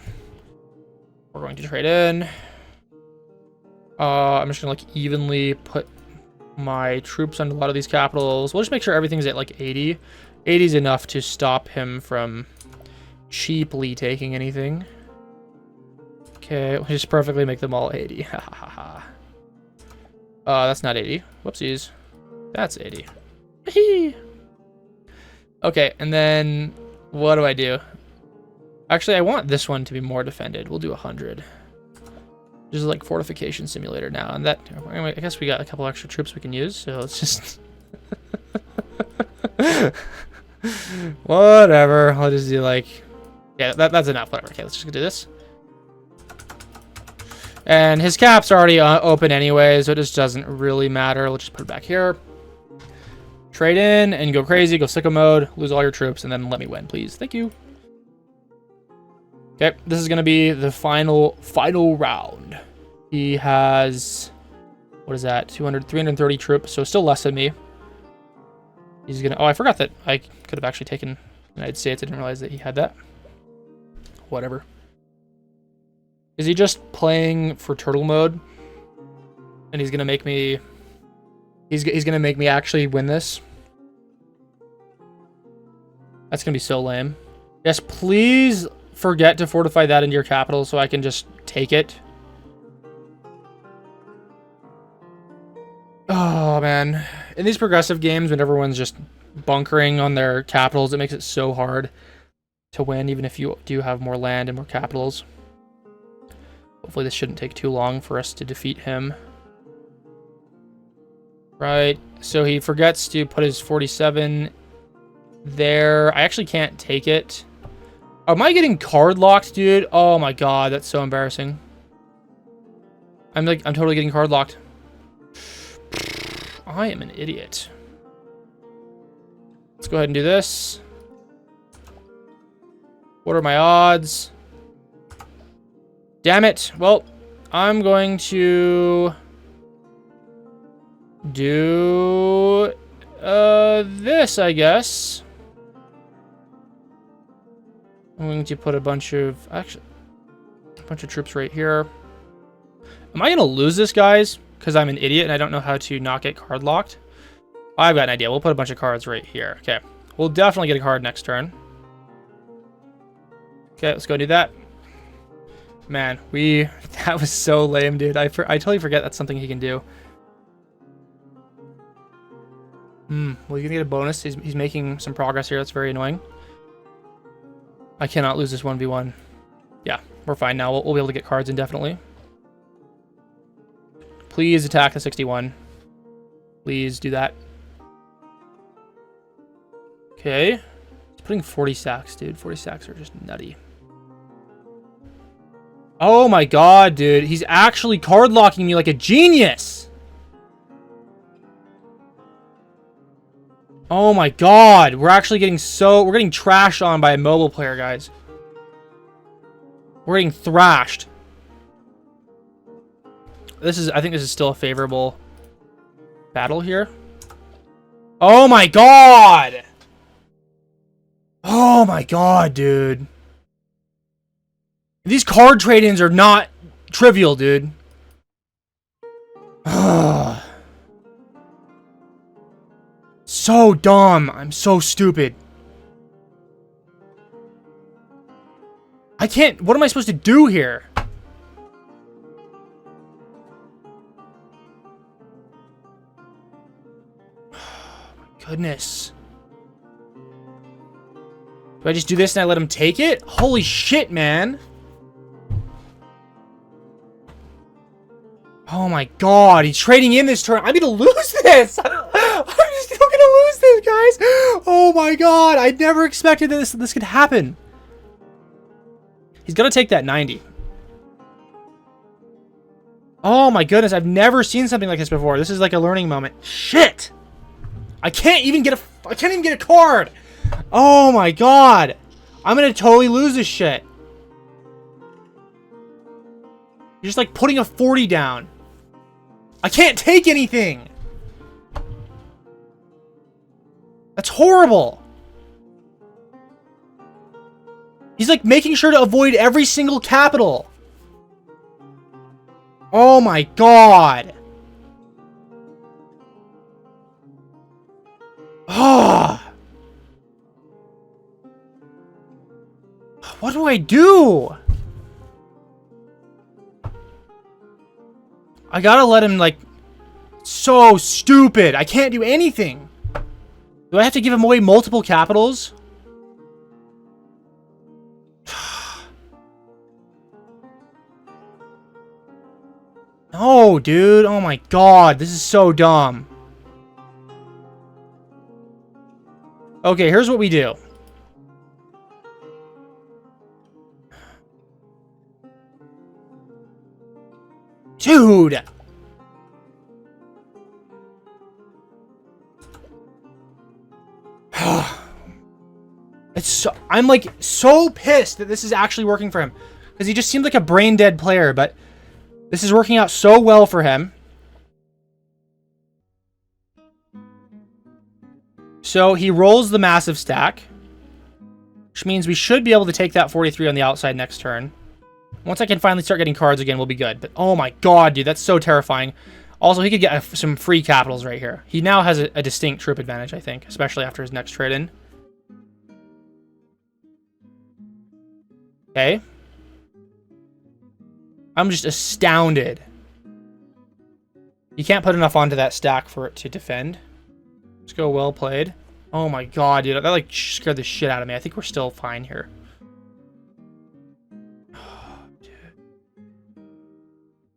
We're going to trade in. I'm just gonna like evenly put my troops on a lot of these capitals. We'll just make sure everything's at like 80. 80 is enough to stop him from cheaply taking anything. Okay, we'll just perfectly make them all 80. Ha ha ha. That's not 80. Whoopsies. That's 80. Okay, and then what do I do? Actually, I want this one to be more defended. We'll do 100. This is like fortification simulator now, and that. Anyway, I guess we got a couple extra troops we can use, so let's just. Whatever. I'll just do like. Yeah, that's enough. Whatever. Okay, let's just do this. And his cap's already open anyway, so it just doesn't really matter. We'll just put it back here. Trade in and go crazy, go sicko mode, lose all your troops, and then let me win, please. Thank you. Okay, this is going to be the final round. He has, what is that, 330 troops, so still less than me. He's going to, oh, I forgot that I could have actually taken the United States. I didn't realize that he had that. Whatever. Is he just playing for turtle mode? And he's going to make me, he's going to make me actually win this? That's going to be so lame. Yes, please forget to fortify that into your capital so I can just take it. Oh, man. In these progressive games, when everyone's just bunkering on their capitals, it makes it so hard to win, even if you do have more land and more capitals. Hopefully this shouldn't take too long for us to defeat him. Right, so he forgets to put his 47 there. I actually can't take it. Am I getting card locked, dude? Oh my god, that's so embarrassing. I'm totally getting card locked. I am an idiot. Let's go ahead and do this. What are my odds? Damn it. Well, I'm going to do this, I guess. I'm going to put a bunch of troops right here. Am I going to lose this, guys? Because I'm an idiot and I don't know how to not get card locked. I've got an idea. We'll put a bunch of cards right here. Okay. We'll definitely get a card next turn. Okay, let's go do that. Man, that was so lame, dude. I totally forget that's something he can do. Well, he's gonna get a bonus. He's making some progress here. That's very annoying. I cannot lose this 1v1. Yeah, we're fine now. We'll be able to get cards indefinitely. Please attack the 61. Please do that. Okay. He's putting 40 sacks, dude. 40 sacks are just nutty. Oh my god, dude. He's actually card locking me like a genius. Oh my god. We're actually getting we're getting trashed on by a mobile player, guys. We're getting thrashed. I think this is still a favorable battle here. Oh my god. Oh my god, dude. These card trade-ins are not trivial, dude. So dumb. I'm so stupid. I can't... What am I supposed to do here? Oh, my goodness. Do I just do this and I let him take it? Holy shit, man. Oh my god, he's trading in this turn. I'm gonna lose this. I'm just still gonna lose this, guys. Oh my god, I never expected this could happen. He's gonna take that 90. Oh my goodness, I've never seen something like this before. This is like a learning moment. Shit! I can't even get a card. Oh my god. I'm gonna totally lose this shit. You're just like putting a 40 down. I can't take anything. That's horrible. He's like making sure to avoid every single capital. Oh my god. Ah. What do I do? I gotta let him, like... So stupid. I can't do anything. Do I have to give him away multiple capitals? No, dude. Oh my god. This is so dumb. Okay, here's what we do. Dude! It's so... I'm, like, so pissed that this is actually working for him. Because he just seemed like a brain-dead player, but... This is working out so well for him. So, he rolls the massive stack. Which means we should be able to take that 43 on the outside next turn. Once I can finally start getting cards again, we'll be good. But, oh my god, dude, that's so terrifying. Also, he could get some free capitals right here. He now has a distinct troop advantage, I think. Especially after his next trade-in. Okay. I'm just astounded. You can't put enough onto that stack for it to defend. Let's go, well played. Oh my god, dude. That, like, scared the shit out of me. I think we're still fine here.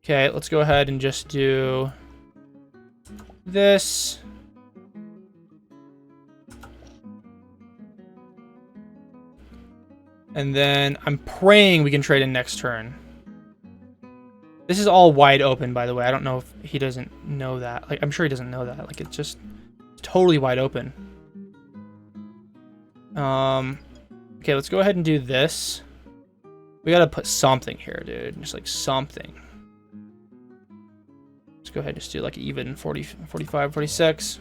Okay, let's go ahead and just do this. And then I'm praying we can trade in next turn. This is all wide open, by the way. I don't know if he doesn't know that. Like, I'm sure he doesn't know that. Like, it's just totally wide open. Okay, let's go ahead and do this. We gotta put something here, dude. Just like something. Let's go ahead and just do like even 40, 45, 46.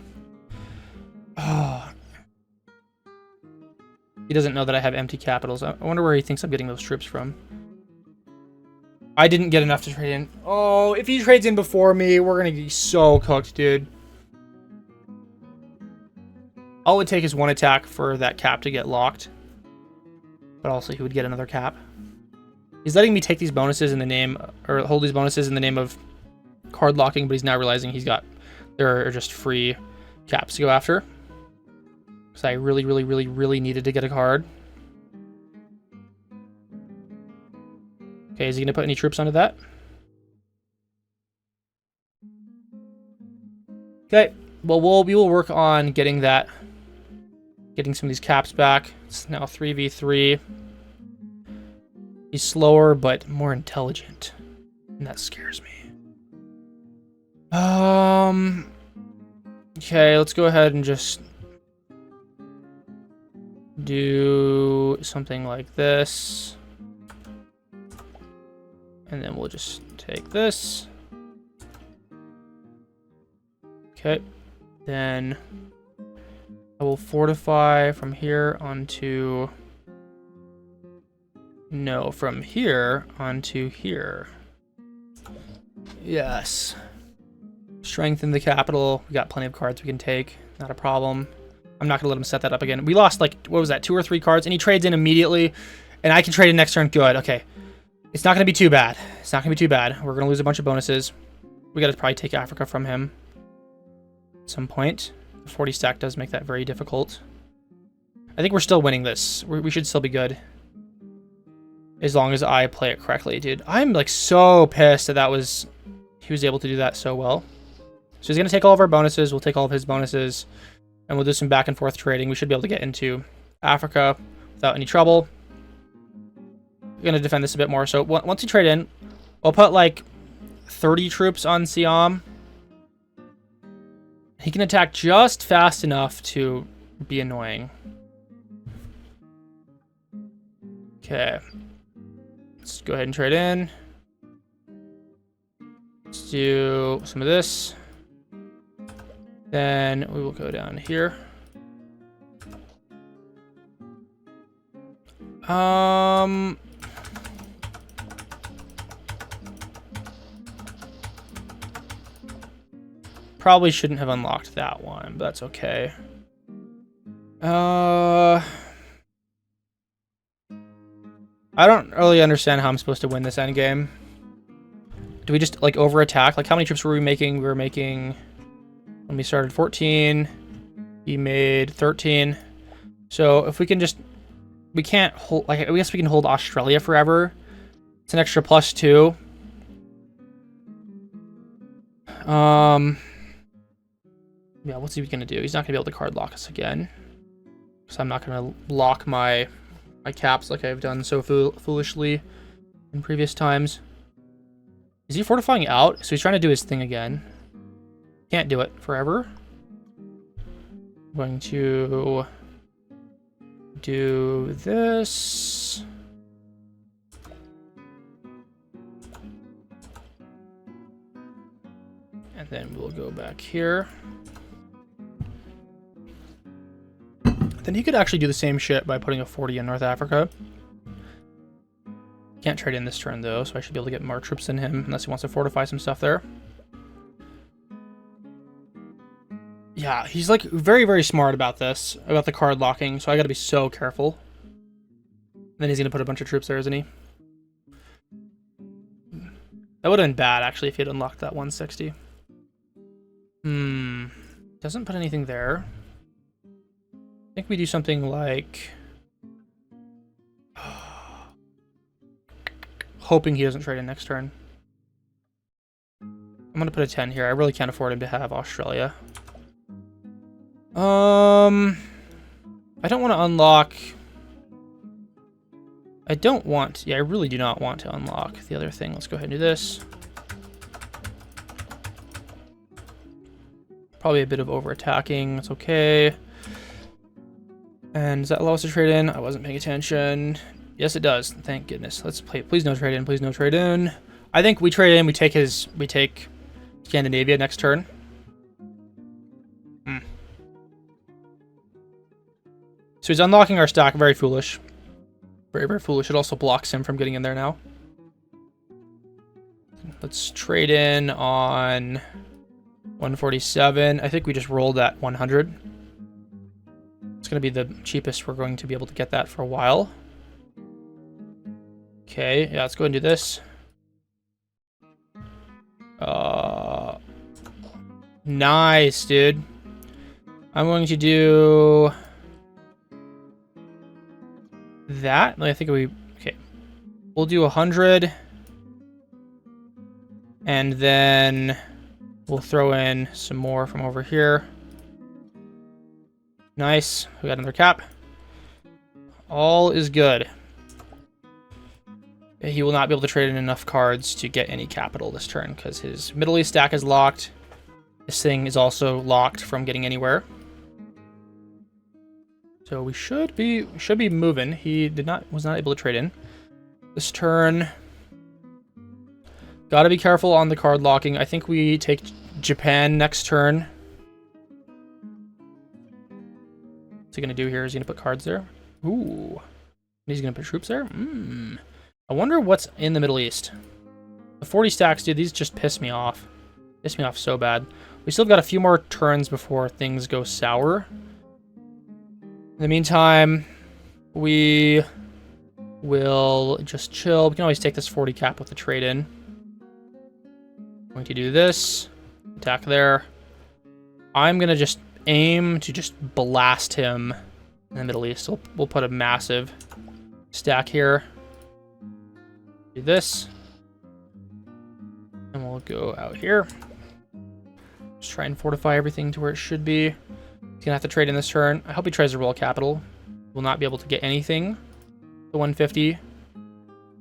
Oh. He doesn't know that I have empty capitals. I wonder where he thinks I'm getting those troops from. I didn't get enough to trade in. Oh, if he trades in before me, we're going to be so cooked, dude. All it would take is one attack for that cap to get locked. But also, he would get another cap. He's letting me take these bonuses in the name... Or hold these bonuses in the name of card locking, but he's now realizing he's got... There are just free caps to go after. Because I really, really, really, really needed to get a card. Okay, is he going to put any troops onto that? Okay, well, we will work on getting that, getting some of these caps back. It's now 3v3. He's slower, but more intelligent. And that scares me. Okay, let's go ahead and just do something like this. And then we'll just take this. Okay. Then I will fortify from here onto... No, from here onto here. Yes. Strengthen the capital. We got plenty of cards we can take. Not a problem. I'm not going to let him set that up again. We lost, like, what was that, 2 or 3 cards? And he trades in immediately. And I can trade in next turn. Good. Okay. It's not going to be too bad. It's not going to be too bad. We're going to lose a bunch of bonuses. We got to probably take Africa from him at some point. The 40 stack does make that very difficult. I think we're still winning this. We should still be good. As long as I play it correctly, dude. I'm like so pissed that he was able to do that so well. So he's going to take all of our bonuses. We'll take all of his bonuses. And we'll do some back and forth trading. We should be able to get into Africa without any trouble. We're going to defend this a bit more. So once you trade in, I'll put like 30 troops on Siam. He can attack just fast enough to be annoying. Okay. Let's go ahead and trade in. Let's do some of this. Then we will go down here. Probably shouldn't have unlocked that one, but that's okay. I don't really understand how I'm supposed to win this endgame. Do we just, like, over-attack? Like, how many troops were we making? We were making... When we started 14. He made 13. So, if we can just... We can't hold... Like, I guess we can hold Australia forever. It's an extra +2. Yeah, what's he gonna do? He's not gonna be able to card lock us again. So I'm not gonna lock my caps like I've done so foolishly in previous times. Is he fortifying out? So he's trying to do his thing again. Can't do it forever. I'm going to do this. And then we'll go back here. Then he could actually do the same shit by putting a 40 in North Africa. Can't trade in this turn, though, so I should be able to get more troops than him, unless he wants to fortify some stuff there. Yeah, he's, like, very, very smart about this, about the card locking, so I gotta be so careful. Then he's gonna put a bunch of troops there, isn't he? That would've been bad, actually, if he had unlocked that 160. Doesn't put anything there. I think we do something like... hoping he doesn't trade in next turn. I'm gonna put a 10 here. I really can't afford him to have Australia. I don't want to unlock... I don't want... Yeah, I really do not want to unlock the other thing. Let's go ahead and do this. Probably a bit of over-attacking. That's okay. And does that allow us to trade in? I wasn't paying attention. Yes, it does. Thank goodness. Let's play. Please no trade in. Please no trade in. I think we trade in. We take Scandinavia next turn. So he's unlocking our stack. Very foolish. Very, very foolish. It also blocks him from getting in there now. Let's trade in on 147. I think we just rolled at 100. It's going to be the cheapest we're going to be able to get that for a while. Okay, yeah, let's go ahead and do this. Nice, dude. I'm going to do that. I think okay. We'll do 100. And then we'll throw in some more from over here. Nice. We got another cap. All is good. He will not be able to trade in enough cards to get any capital this turn because his Middle East stack is locked. This thing is also locked from getting anywhere. So we should be moving. He was not able to trade in this turn. Got to be careful on the card locking. I think we take Japan next turn. What's he gonna do here? Is he gonna put cards there? Ooh, he's gonna put troops there. I wonder what's in the Middle East. The 40 stacks, dude, these just piss me off. Piss me off so bad. We still got a few more turns before things go sour. In the meantime, we We'll just chill. We can always take this 40 cap with the trade-in. Going to do this. Attack there. I'm going to just aim to just blast him in the Middle East. We'll put a massive stack here. Do this. And we'll go out here. Just try and fortify everything to where it should be. He's going to have to trade in this turn. I hope he tries to roll capital. Will not be able to get anything. The 150.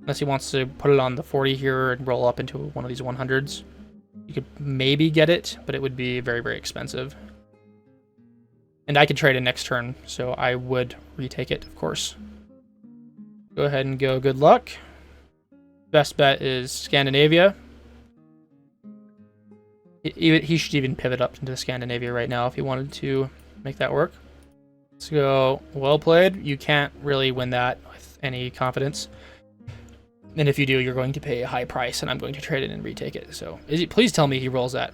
Unless he wants to put it on the 40 here and roll up into one of these 100s. You could maybe get it, but it would be very, very expensive. And I could trade it next turn, so I would retake it, of course. Go ahead and go good luck. Best bet is Scandinavia. He should even pivot up into Scandinavia right now if he wanted to make that work. Let's go. Well played. You can't really win that with any confidence. And if you do, you're going to pay a high price, and I'm going to trade it and retake it. So please tell me he rolls that.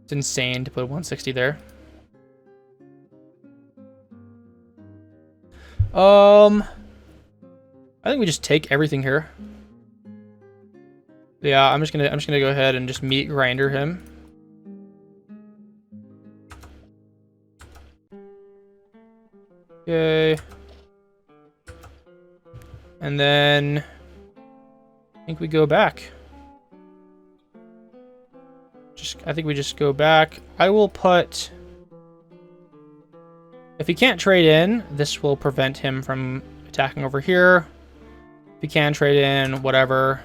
It's insane to put 160 there. I think we just take everything here. Yeah, I'm just gonna go ahead and just meat grinder him. Okay. And then I think we go back. I think we just go back. I will put... If he can't trade in, this will prevent him from attacking over here. If he can trade in, whatever.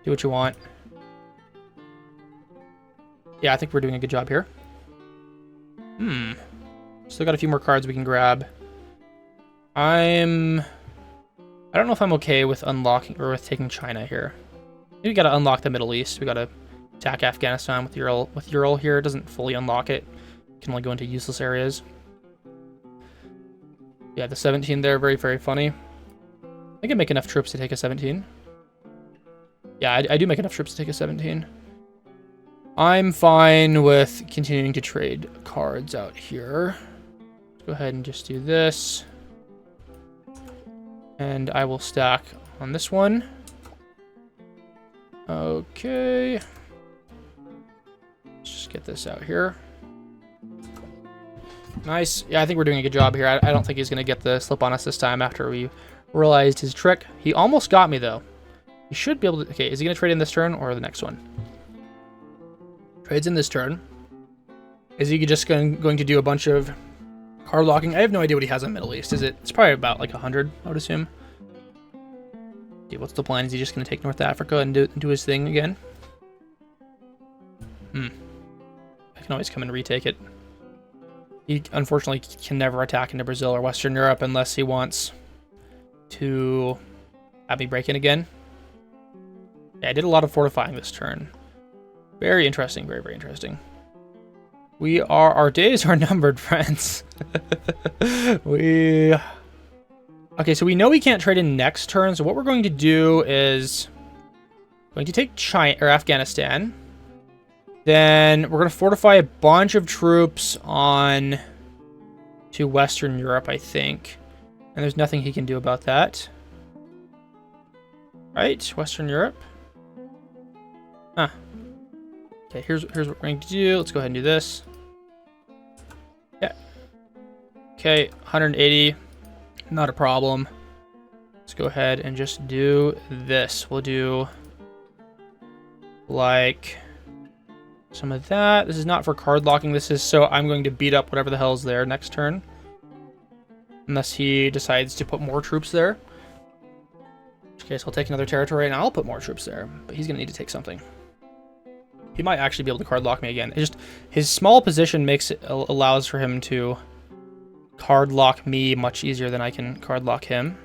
Do what you want. Yeah, I think we're doing a good job here. Still got a few more cards we can grab. I don't know if I'm okay with unlocking or with taking China here. Maybe we gotta unlock the Middle East. We gotta attack Afghanistan with Ural here. It doesn't fully unlock it. It can only go into useless areas. Yeah, the 17 there, very, very funny. I can make enough troops to take a 17. Yeah, I do make enough troops to take a 17. I'm fine with continuing to trade cards out here. Let's go ahead and just do this. And I will stack on this one. Okay. Let's just get this out here. Nice. Yeah, I think we're doing a good job here. I don't think he's going to get the slip on us this time after we realized his trick. He almost got me, though. He should be able to... Okay, is he going to trade in this turn or the next one? Trades in this turn. Is he just going to do a bunch of card locking? I have no idea what he has in the Middle East. It's probably about like 100, I would assume. Okay, what's the plan? Is he just going to take North Africa and do his thing again? I can always come and retake it. He unfortunately can never attack into Brazil or Western Europe unless he wants to have me break in again. Yeah, I did a lot of fortifying this turn. Very interesting, very, very interesting. Our days are numbered, friends. Okay, so we know we can't trade in next turn, so what we're going to do is going to take China or Afghanistan. Then we're going to fortify a bunch of troops on to Western Europe, I think. And there's nothing he can do about that. Right? Western Europe. Huh. Okay, here's what we're going to do. Let's go ahead and do this. Yeah. Okay, 180. Not a problem. Let's go ahead and just do this. We'll do like some of that. This is not for card locking. This is so I'm going to beat up whatever the hell's there next turn. Unless he decides to put more troops there. Okay, so I'll take another territory and I'll put more troops there. But he's going to need to take something. He might actually be able to card lock me again. It's just his small position allows for him to card lock me much easier than I can card lock him.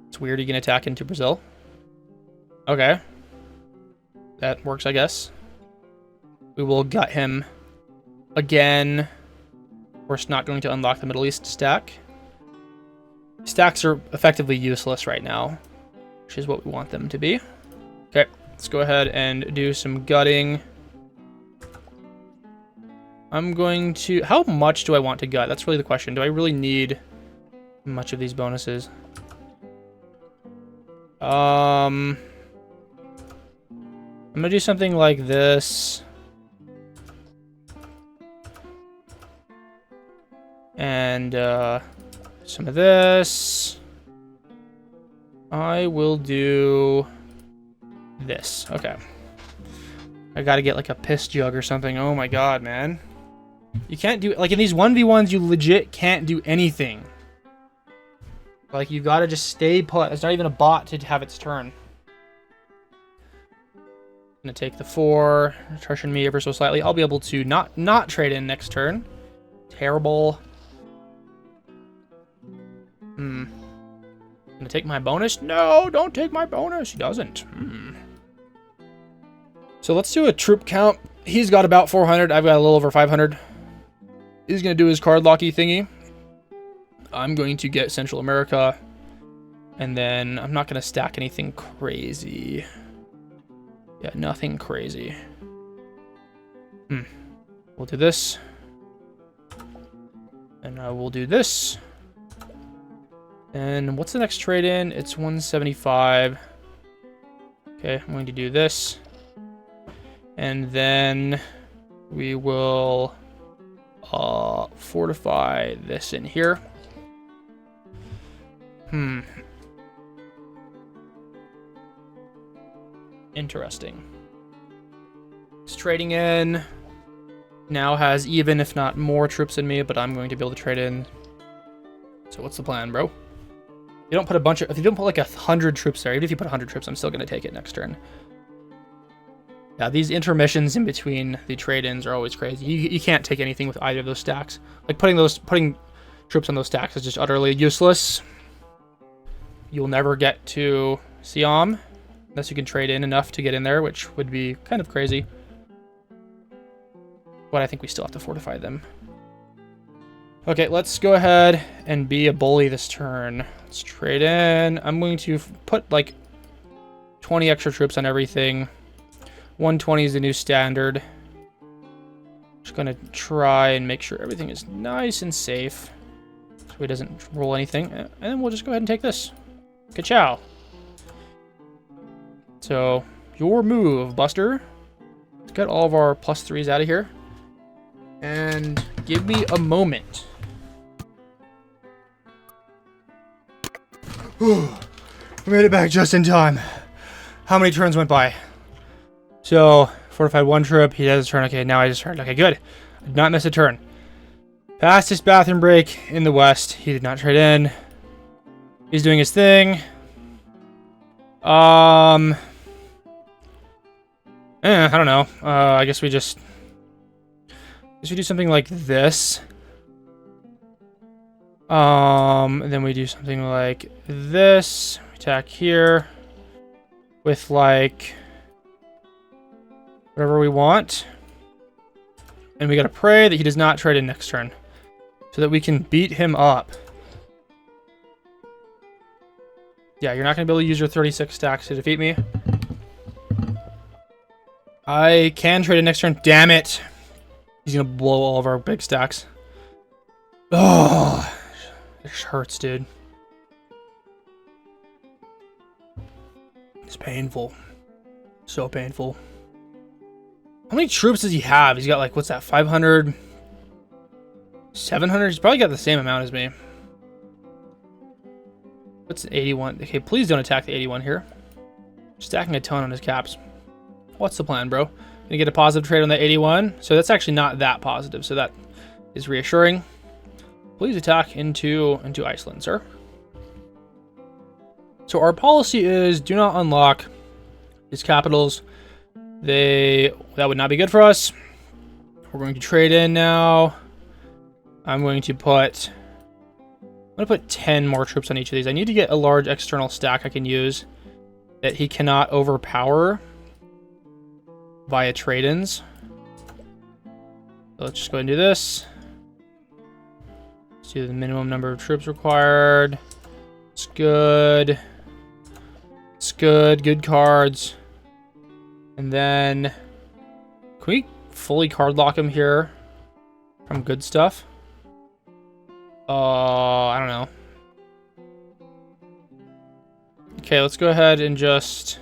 It's weird he can attack into Brazil. Okay. That works, I guess. We will gut him again. Of course, not going to unlock the Middle East stack. Stacks are effectively useless right now, which is what we want them to be. Okay, let's go ahead and do some gutting. I'm going to... How much do I want to gut? That's really the question. Do I really need much of these bonuses. I'm gonna do something like this. And some of this. I will do this. Okay. I gotta get like a piss jug or something. Oh my god, man. You can't do, like in these 1v1s, you legit can't do anything. Like you gotta just stay put. It's not even a bot to have its turn. I'm gonna take the 4, attrition me ever so slightly. I'll be able to not trade in next turn. Terrible. I'm gonna take my bonus. No, don't take my bonus. He doesn't. So let's do a troop count. He's got about 400. I've got a little over 500. He's gonna do his card locky thingy. I'm going to get Central America. And then I'm not gonna stack anything crazy. Yeah, nothing crazy. We'll do this. And we'll do this. And what's the next trade in? It's 175. Okay, I'm going to do this. And then we will fortify this in here. Interesting. This trading in now has even, if not more, troops than me, but I'm going to be able to trade in. So what's the plan, bro? You don't put a bunch of, if you don't put like 100 troops there, even if you put 100 troops, I'm still going to take it next turn. Yeah, these intermissions in between the trade-ins are always crazy. You can't take anything with either of those stacks. Like putting troops on those stacks is just utterly useless. You'll never get to Siam unless you can trade in enough to get in there, which would be kind of crazy. But I think we still have to fortify them. Okay, let's go ahead and be a bully this turn. Let's trade in. I'm going to put like 20 extra troops on everything. 120 is the new standard. Just gonna try and make sure everything is nice and safe, so he doesn't roll anything. And then we'll just go ahead and take this. Ka-chow. So, your move, Buster. Let's get all of our +3s out of here. And give me a moment. We made it back just in time. How many turns went by? So, fortified 1 troop. He has a turn. Okay, now I just turned. Okay, good. I did not miss a turn. Fastest bathroom break in the West. He did not trade in. He's doing his thing. I don't know. I guess we do something like this. And then we do something like this. Attack here with like whatever we want. And we gotta pray that he does not trade in next turn, so that we can beat him up. Yeah, you're not gonna be able to use your 36 stacks to defeat me. I can trade in next turn. Damn it! He's gonna blow all of our big stacks. Oh, it just hurts, dude. It's painful. So painful. How many troops does he have? He's got like, what's that, 500? 700? He's probably got the same amount as me. What's an 81? Okay, please don't attack the 81 here. Stacking a ton on his caps. What's the plan, bro? Gonna get a positive trade on the 81. So that's actually not that positive. So that is reassuring. Please attack into Iceland, sir. So our policy is do not unlock his capitals. That would not be good for us. We're going to trade in now. I'm going to put 10 more troops on each of these. I need to get a large external stack I can use that he cannot overpower via trade-ins. So let's just go ahead and do this. Let's do the minimum number of troops required. It's good. It's good. Good cards. And then, can we fully card lock him here from good stuff? I don't know. Okay, let's go ahead and just...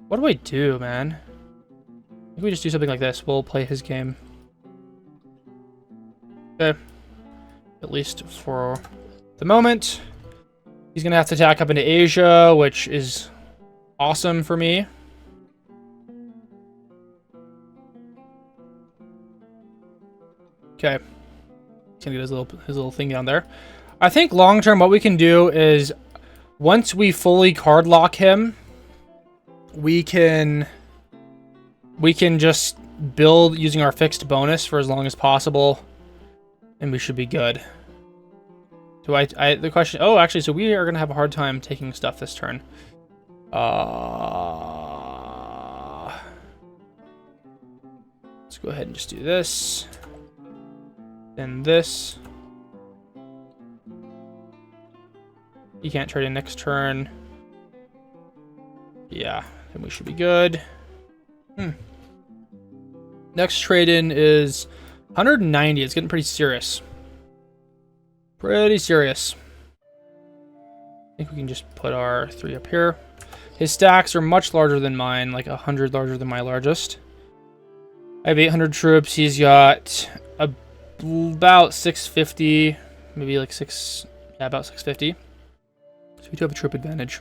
What do I do, man? I think we just do something like this. We'll play his game. Okay. At least for the moment. He's going to have to attack up into Asia, which is awesome for me. Okay. He's going to get his little thing down there. I think long term what we can do is once we fully card lock him, we can just build using our fixed bonus for as long as possible, and we should be good. Do the question... Oh, actually, so we are going to have a hard time taking stuff this turn. Let's go ahead and just do this. Then this. You can't trade in next turn. Yeah, then we should be good. Next trade-in is 190. It's getting pretty serious. Pretty serious. I think we can just put our 3 up here. His stacks are much larger than mine, like 100 larger than my largest. I have 800 troops. He's got about 650, maybe like about 650. So we do have a troop advantage.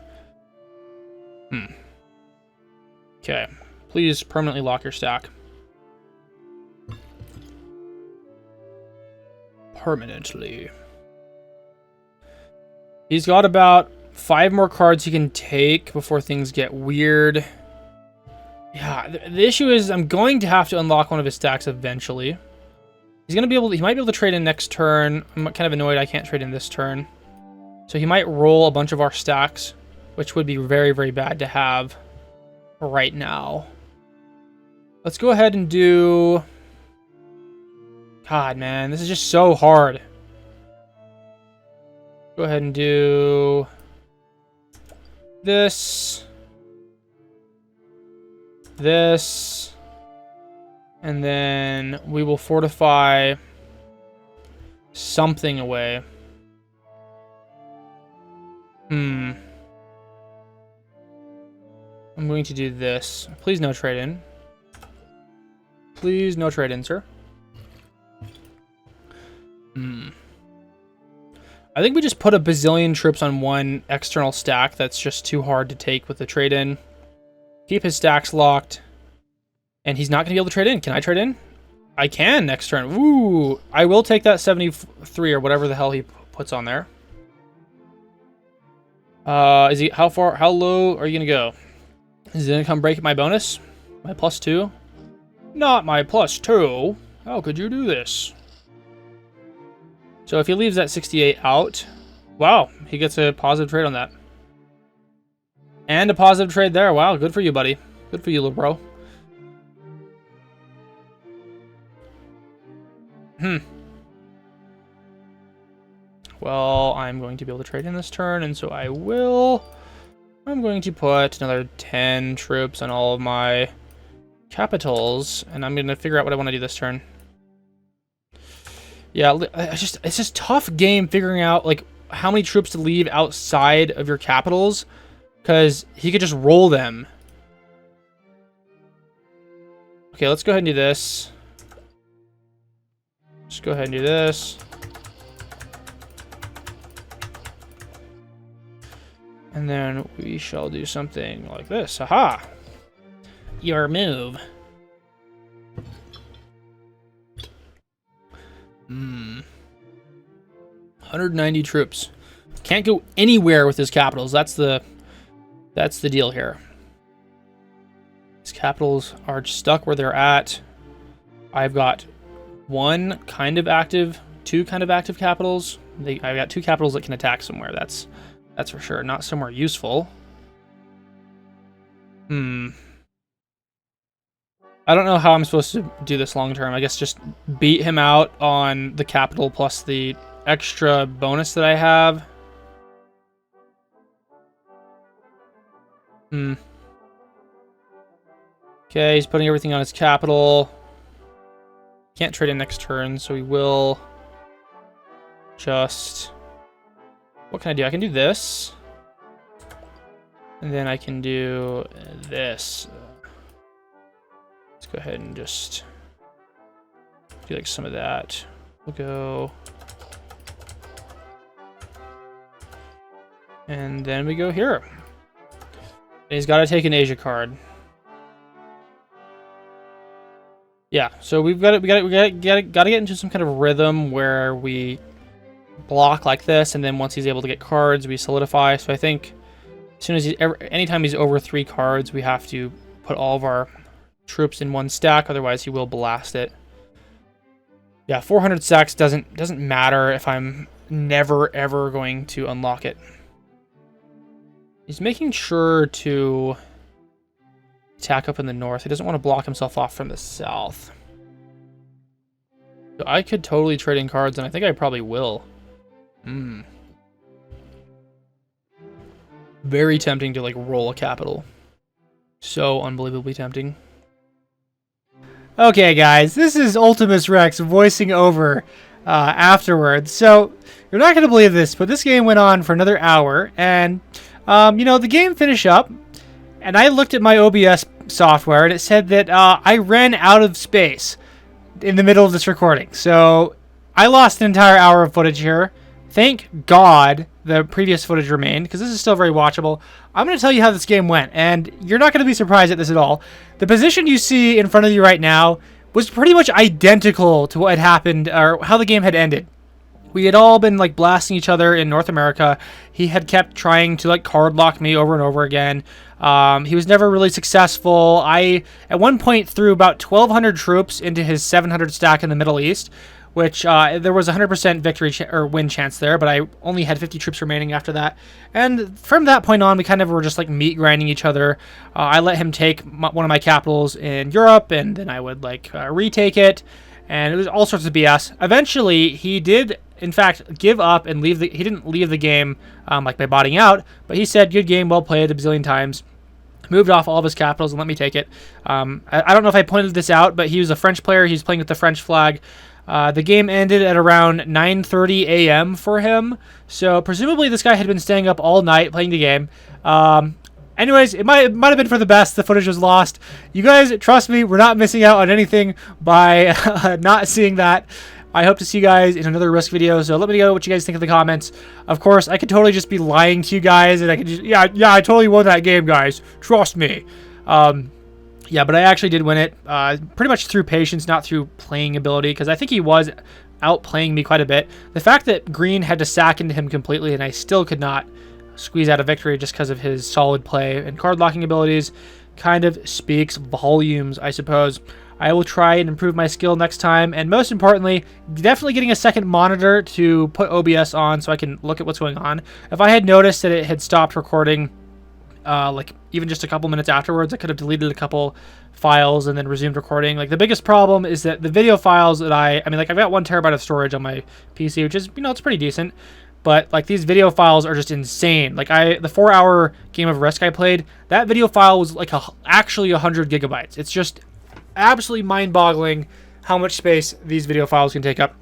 Okay. Please permanently lock your stack. Permanently. He's got about 5 more cards he can take before things get weird. Yeah, the issue is I'm going to have to unlock one of his stacks eventually. He might be able to trade in next turn. I'm kind of annoyed I can't trade in this turn. So he might roll a bunch of our stacks, which would be very, very bad to have right now. Let's go ahead and do... God, man, this is just so hard. Go ahead and do this, and then we will fortify something away. I'm going to do this. Please no trade-in. Please no trade-in, sir. I think we just put a bazillion troops on one external stack that's just too hard to take with the trade-in. Keep his stacks locked. And he's not going to be able to trade in. Can I trade in? I can next turn. Ooh. I will take that 73 or whatever the hell he puts on there. Is he... How low are you going to go? Is he going to come break my bonus? My +2? Not my +2. How could you do this? So if he leaves that 68 out, wow, he gets a positive trade on that. And a positive trade there. Wow, good for you, buddy. Good for you, little bro. Well, I'm going to be able to trade in this turn, and so I will. I'm going to put another 10 troops on all of my capitals, and I'm going to figure out what I want to do this turn. Yeah, it's just tough game figuring out like how many troops to leave outside of your capitals, because he could just roll them. Okay, let's go ahead and do this. Just go ahead and do this. And then we shall do something like this. Aha! Your move. 190 troops. Can't go anywhere with his capitals. That's the deal here. His capitals are stuck where they're at. I've got one kind of active, 2 kind of active capitals. I've got 2 capitals that can attack somewhere. That's for sure. Not somewhere useful. I don't know how I'm supposed to do this long term. I guess just beat him out on the capital plus the extra bonus that I have. Okay, he's putting everything on his capital. Can't trade in next turn, so we will just... What can I do? I can do this. And then I can do this. Let's go ahead and just do like some of that. We'll go. And then we go here. And he's got to take an Asia card. Yeah, so we got to get into some kind of rhythm where we block like this, and then once he's able to get cards, we solidify. So I think as soon as anytime he's over 3 cards, we have to put all of our troops in one stack, otherwise he will blast it. Yeah, 400 stacks doesn't matter if I'm never ever going to unlock it. He's making sure to attack up in the north. He doesn't want to block himself off from the south. So I could totally trade in cards, and I think I probably will. Very tempting to like roll a capital. So unbelievably tempting. Okay, guys, this is Ultimus Rex voicing over afterwards. So you're not going to believe this, but this game went on for another hour, and you know, the game finished up, and I looked at my OBS software, and it said that I ran out of space in the middle of this recording. So I lost an entire hour of footage here. Thank God the previous footage remained, because this is still very watchable. I'm going to tell you how this game went, and you're not going to be surprised at this at all. The position you see in front of you right now was pretty much identical to what had happened, or how the game had ended. We had all been like blasting each other in North America. He had kept trying to like card lock me over and over again. He was never really successful. I, at one point, threw about 1,200 troops into his 700 stack in the Middle East, which there was 100% victory or win chance there, but I only had 50 troops remaining after that. And from that point on, we kind of were just like meat grinding each other. I let him take one of my capitals in Europe, and then I would like retake it, and it was all sorts of BS. Eventually, he did, in fact, give up and leave. He didn't leave the game like by botting out, but he said, "Good game, well played," a bazillion times. Moved off all of his capitals and let me take it. I don't know if I pointed this out, but he was a French player. He's playing with the French flag. The game ended at around 9:30 a.m. for him, so presumably this guy had been staying up all night playing the game. Anyways, it might have been for the best. The footage was lost. You guys, trust me, we're not missing out on anything by not seeing that. I hope to see you guys in another Risk video, so let me know what you guys think in the comments. Of course, I could totally just be lying to you guys, and I could just, yeah, I totally won that game, guys. Trust me. Yeah, but I actually did win it, pretty much through patience, not through playing ability, because I think he was outplaying me quite a bit. The fact that Green had to sack into him completely, and I still could not squeeze out a victory just because of his solid play and card locking abilities, kind of speaks volumes, I suppose. I will try and improve my skill next time, and most importantly, definitely getting a second monitor to put OBS on so I can look at what's going on. If I had noticed that it had stopped recording, like even just a couple minutes afterwards, I could have deleted a couple files and then resumed recording. Like the biggest problem is that the video files that I mean, like I've got 1 terabyte of storage on my PC, which is, you know, it's pretty decent. But like these video files are just insane. Like the 4-hour game of Risk I played, that video file was like actually 100 gigabytes. It's just absolutely mind-boggling how much space these video files can take up.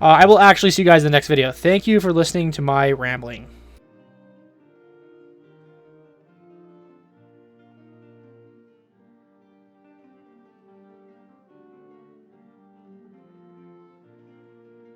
I will actually see you guys in the next video. Thank you for listening to my rambling.